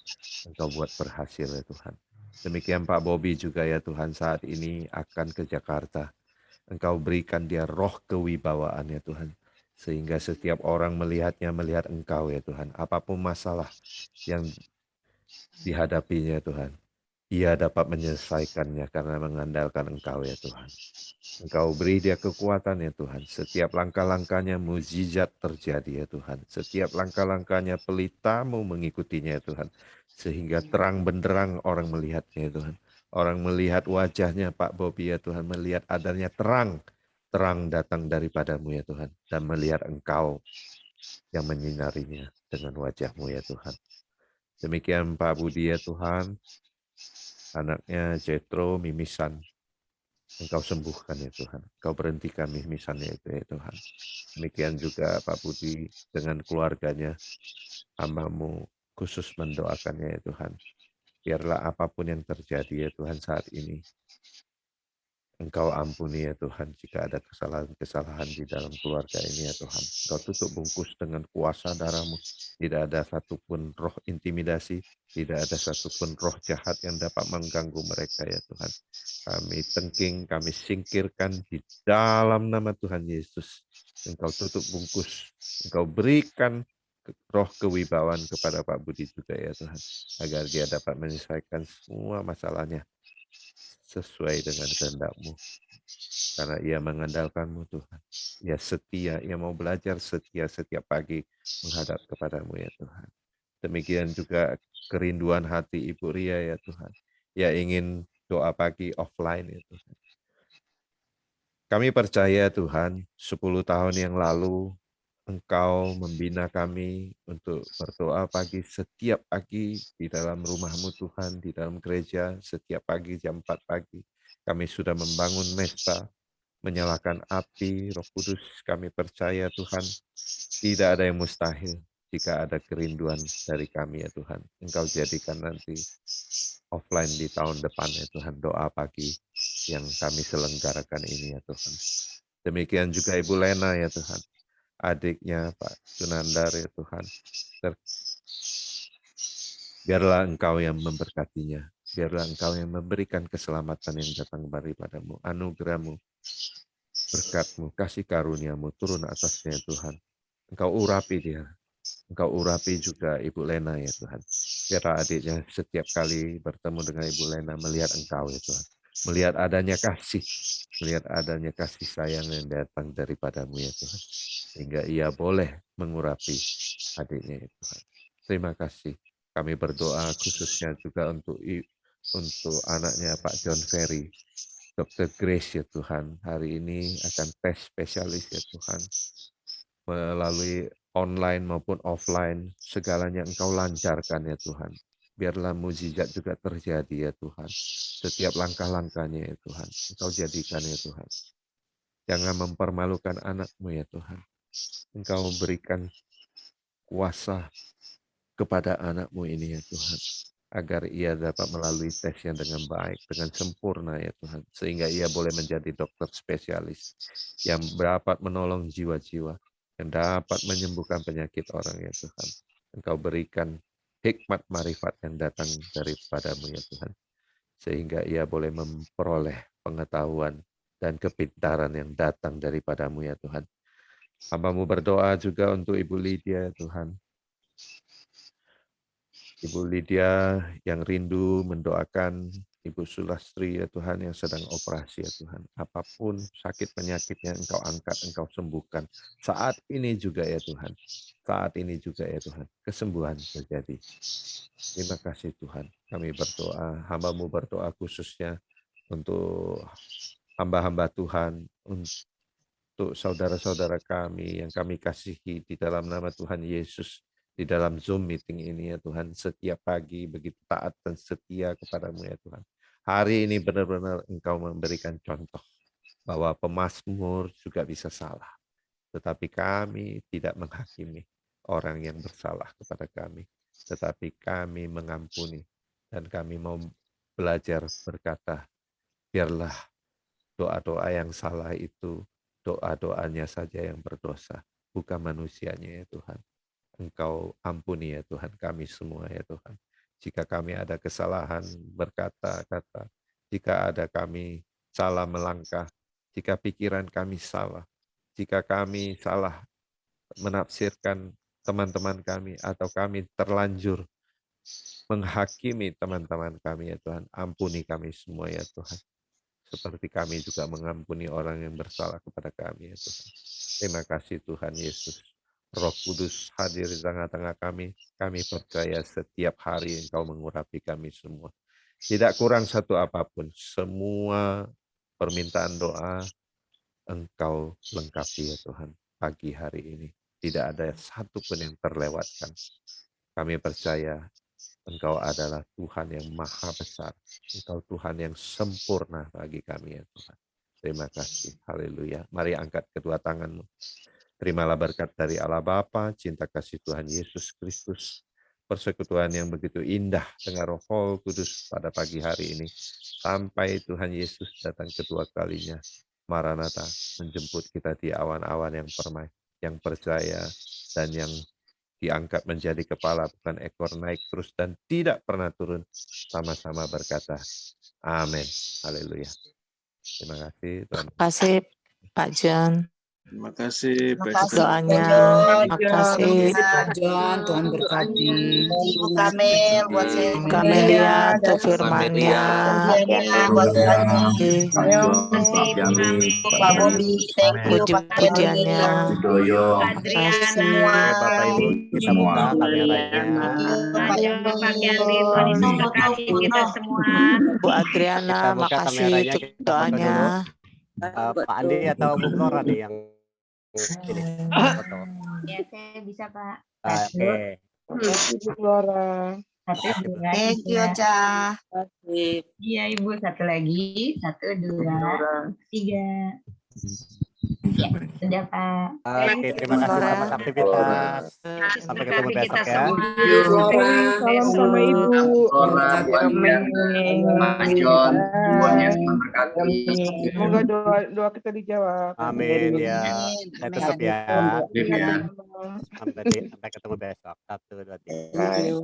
Engkau buat berhasil ya Tuhan. Demikian Pak Bobi juga ya Tuhan, saat ini akan ke Jakarta. Engkau berikan dia roh kewibawaan ya Tuhan. Sehingga setiap orang melihatnya, melihat Engkau ya Tuhan. Apapun masalah yang dihadapinya Tuhan, ia dapat menyelesaikannya karena mengandalkan Engkau ya Tuhan. Engkau beri dia kekuatan ya Tuhan. Setiap langkah-langkahnya mukjizat terjadi ya Tuhan. Setiap langkah-langkahnya pelitamu mengikutinya ya Tuhan. Sehingga terang benderang orang melihatnya ya Tuhan. Orang melihat wajahnya Pak Bobi ya Tuhan. Melihat adanya terang. Terang datang daripadamu ya Tuhan. Dan melihat Engkau yang menyinarinya dengan wajahmu ya Tuhan. Demikian Pak Budi ya Tuhan. Anaknya Jetro mimisan. Engkau sembuhkan ya Tuhan. Engkau berhentikan mimisannya itu ya Tuhan. Demikian juga Pak Budi dengan keluarganya. Hamba-Mu khusus mendoakannya ya Tuhan. Biarlah apapun yang terjadi ya Tuhan saat ini, Engkau ampuni ya Tuhan jika ada kesalahan-kesalahan di dalam keluarga ini ya Tuhan. Engkau tutup bungkus dengan kuasa darah-Mu. Tidak ada satupun roh intimidasi, tidak ada satupun roh jahat yang dapat mengganggu mereka ya Tuhan. Kami tengking, kami singkirkan di dalam nama Tuhan Yesus. Engkau tutup bungkus, Engkau berikan roh kewibawaan kepada Pak Budi juga ya Tuhan. Agar dia dapat menyelesaikan semua masalahnya sesuai dengan kehendak-Mu. Karena ia mengandalkan-Mu Tuhan. Ia setia, ia mau belajar setia setiap pagi menghadap kepada-Mu ya Tuhan. Demikian juga kerinduan hati Ibu Ria ya Tuhan. Ia ingin doa pagi offline ya Tuhan. Kami percaya Tuhan, 10 tahun yang lalu Engkau membina kami untuk berdoa pagi setiap pagi di dalam rumah-Mu Tuhan, di dalam gereja setiap pagi jam 4 pagi. Kami sudah membangun mesta, menyalakan api, Roh Kudus. Kami percaya Tuhan, tidak ada yang mustahil jika ada kerinduan dari kami ya Tuhan. Engkau jadikan nanti offline di tahun depan ya Tuhan, doa pagi yang kami selenggarakan ini ya Tuhan. Demikian juga Ibu Lena ya Tuhan. Adiknya Pak Sunandar ya Tuhan. Biarlah Engkau yang memberkatinya. Biarlah Engkau yang memberikan keselamatan yang datang daripada-Mu. Anugerah-Mu, berkat-Mu, kasih karunia-Mu turun atasnya Tuhan. Engkau urapi dia. Engkau urapi juga Ibu Lena ya Tuhan. Biarlah adiknya setiap kali bertemu dengan Ibu Lena melihat Engkau ya Tuhan. Melihat adanya kasih sayang yang datang daripada-Mu ya Tuhan. Sehingga ia boleh mengurapi adiknya ya Tuhan. Terima kasih. Kami berdoa khususnya juga untuk anaknya Pak John Ferry. Dr. Grace ya Tuhan. Hari ini akan tes spesialis ya Tuhan. Melalui online maupun offline. Segalanya Engkau lancarkan ya Tuhan. Biarlah mukjizat juga terjadi ya Tuhan. Setiap langkah-langkahnya ya Tuhan. Engkau jadikan ya Tuhan. Jangan mempermalukan anak-Mu ya Tuhan. Engkau berikan kuasa kepada anak-Mu ini ya Tuhan. Agar ia dapat melalui tesnya dengan baik, dengan sempurna ya Tuhan. Sehingga ia boleh menjadi dokter spesialis yang dapat menolong jiwa-jiwa. Yang dapat menyembuhkan penyakit orang ya Tuhan. Engkau berikan hikmat marifat yang datang daripada-Mu ya Tuhan. Sehingga ia boleh memperoleh pengetahuan dan kepintaran yang datang daripada-Mu ya Tuhan. Hamba-Mu berdoa juga untuk Ibu Lydia Tuhan. Ibu Lydia yang rindu mendoakan Ibu Sulastri ya Tuhan yang sedang operasi ya Tuhan. Apapun sakit penyakitnya Engkau angkat, Engkau sembuhkan. Saat ini juga ya Tuhan. Saat ini juga ya Tuhan. Kesembuhan terjadi. Terima kasih Tuhan. Kami berdoa, hamba-Mu berdoa khususnya untuk hamba-hamba Tuhan, untuk saudara-saudara kami yang kami kasihi di dalam nama Tuhan Yesus di dalam Zoom meeting ini ya Tuhan, setiap pagi begitu taat dan setia kepadamu ya Tuhan. Hari ini benar-benar Engkau memberikan contoh bahwa pemazmur juga bisa salah. Tetapi kami tidak menghakimi orang yang bersalah kepada kami. Tetapi kami mengampuni. Dan kami mau belajar berkata, biarlah doa-doa yang salah itu, doa-doanya saja yang berdosa. Bukan manusianya ya Tuhan. Engkau ampuni ya Tuhan kami semua ya Tuhan. Jika kami ada kesalahan berkata-kata, jika ada kami salah melangkah, jika pikiran kami salah, jika kami salah menafsirkan teman-teman kami atau kami terlanjur menghakimi teman-teman kami ya Tuhan, ampuni kami semua ya Tuhan. Seperti kami juga mengampuni orang yang bersalah kepada kami ya Tuhan. Terima kasih Tuhan Yesus. Roh Kudus hadir di tengah-tengah kami. Kami percaya setiap hari Engkau mengurapi kami semua. Tidak kurang satu apapun. Semua permintaan doa Engkau lengkapi ya Tuhan. Pagi hari ini. Tidak ada satu pun yang terlewatkan. Kami percaya Engkau adalah Tuhan yang maha besar. Engkau Tuhan yang sempurna bagi kami ya Tuhan. Terima kasih. Haleluya. Mari angkat kedua tanganmu. Terimalah berkat dari Allah Bapa, cinta kasih Tuhan Yesus Kristus, persekutuan yang begitu indah dengan Roh Kudus pada pagi hari ini. Sampai Tuhan Yesus datang kedua kalinya. Maranatha, menjemput kita di awan-awan yang permai, yang percaya dan yang diangkat menjadi kepala bukan ekor, naik terus dan tidak pernah turun. Sama-sama berkata, amin. Haleluya. Terima kasih Tuhan. Terima kasih Pak John. Terima kasih Terima Pak kasih Doanya, terima kasih Pak John, Tuhan berkati. Ibu Kamel buat saya. Kamelia untuk firman-Nya. Buat Terima Pak Bobi, thank you Pak puji-pujiannya. Henry. Terima kasih Semua. Oke, Bapak Ibu, kita buka kameranya. Pak Henry, Tuhan Yesus berkati kita semua. Bu Adriana, Kita buka makasih kameranya, untuk kita foto doanya. dulu. Pak Andi atau Bu Flora nih yang ini foto. Ya, saya bisa Pak. Oke. Thank you, Ca. Iya, Ibu. Satu lagi. 1, 2, 3. Ya, sudah, Pak. Oke, terima kasih selamat aktivitas. Sampai ketemu besok ya. Salam sama Ibu. Semoga doa kita dijawab. Amin ya. Saya tutup ya. Sampai ketemu besok. 1, 2, 3.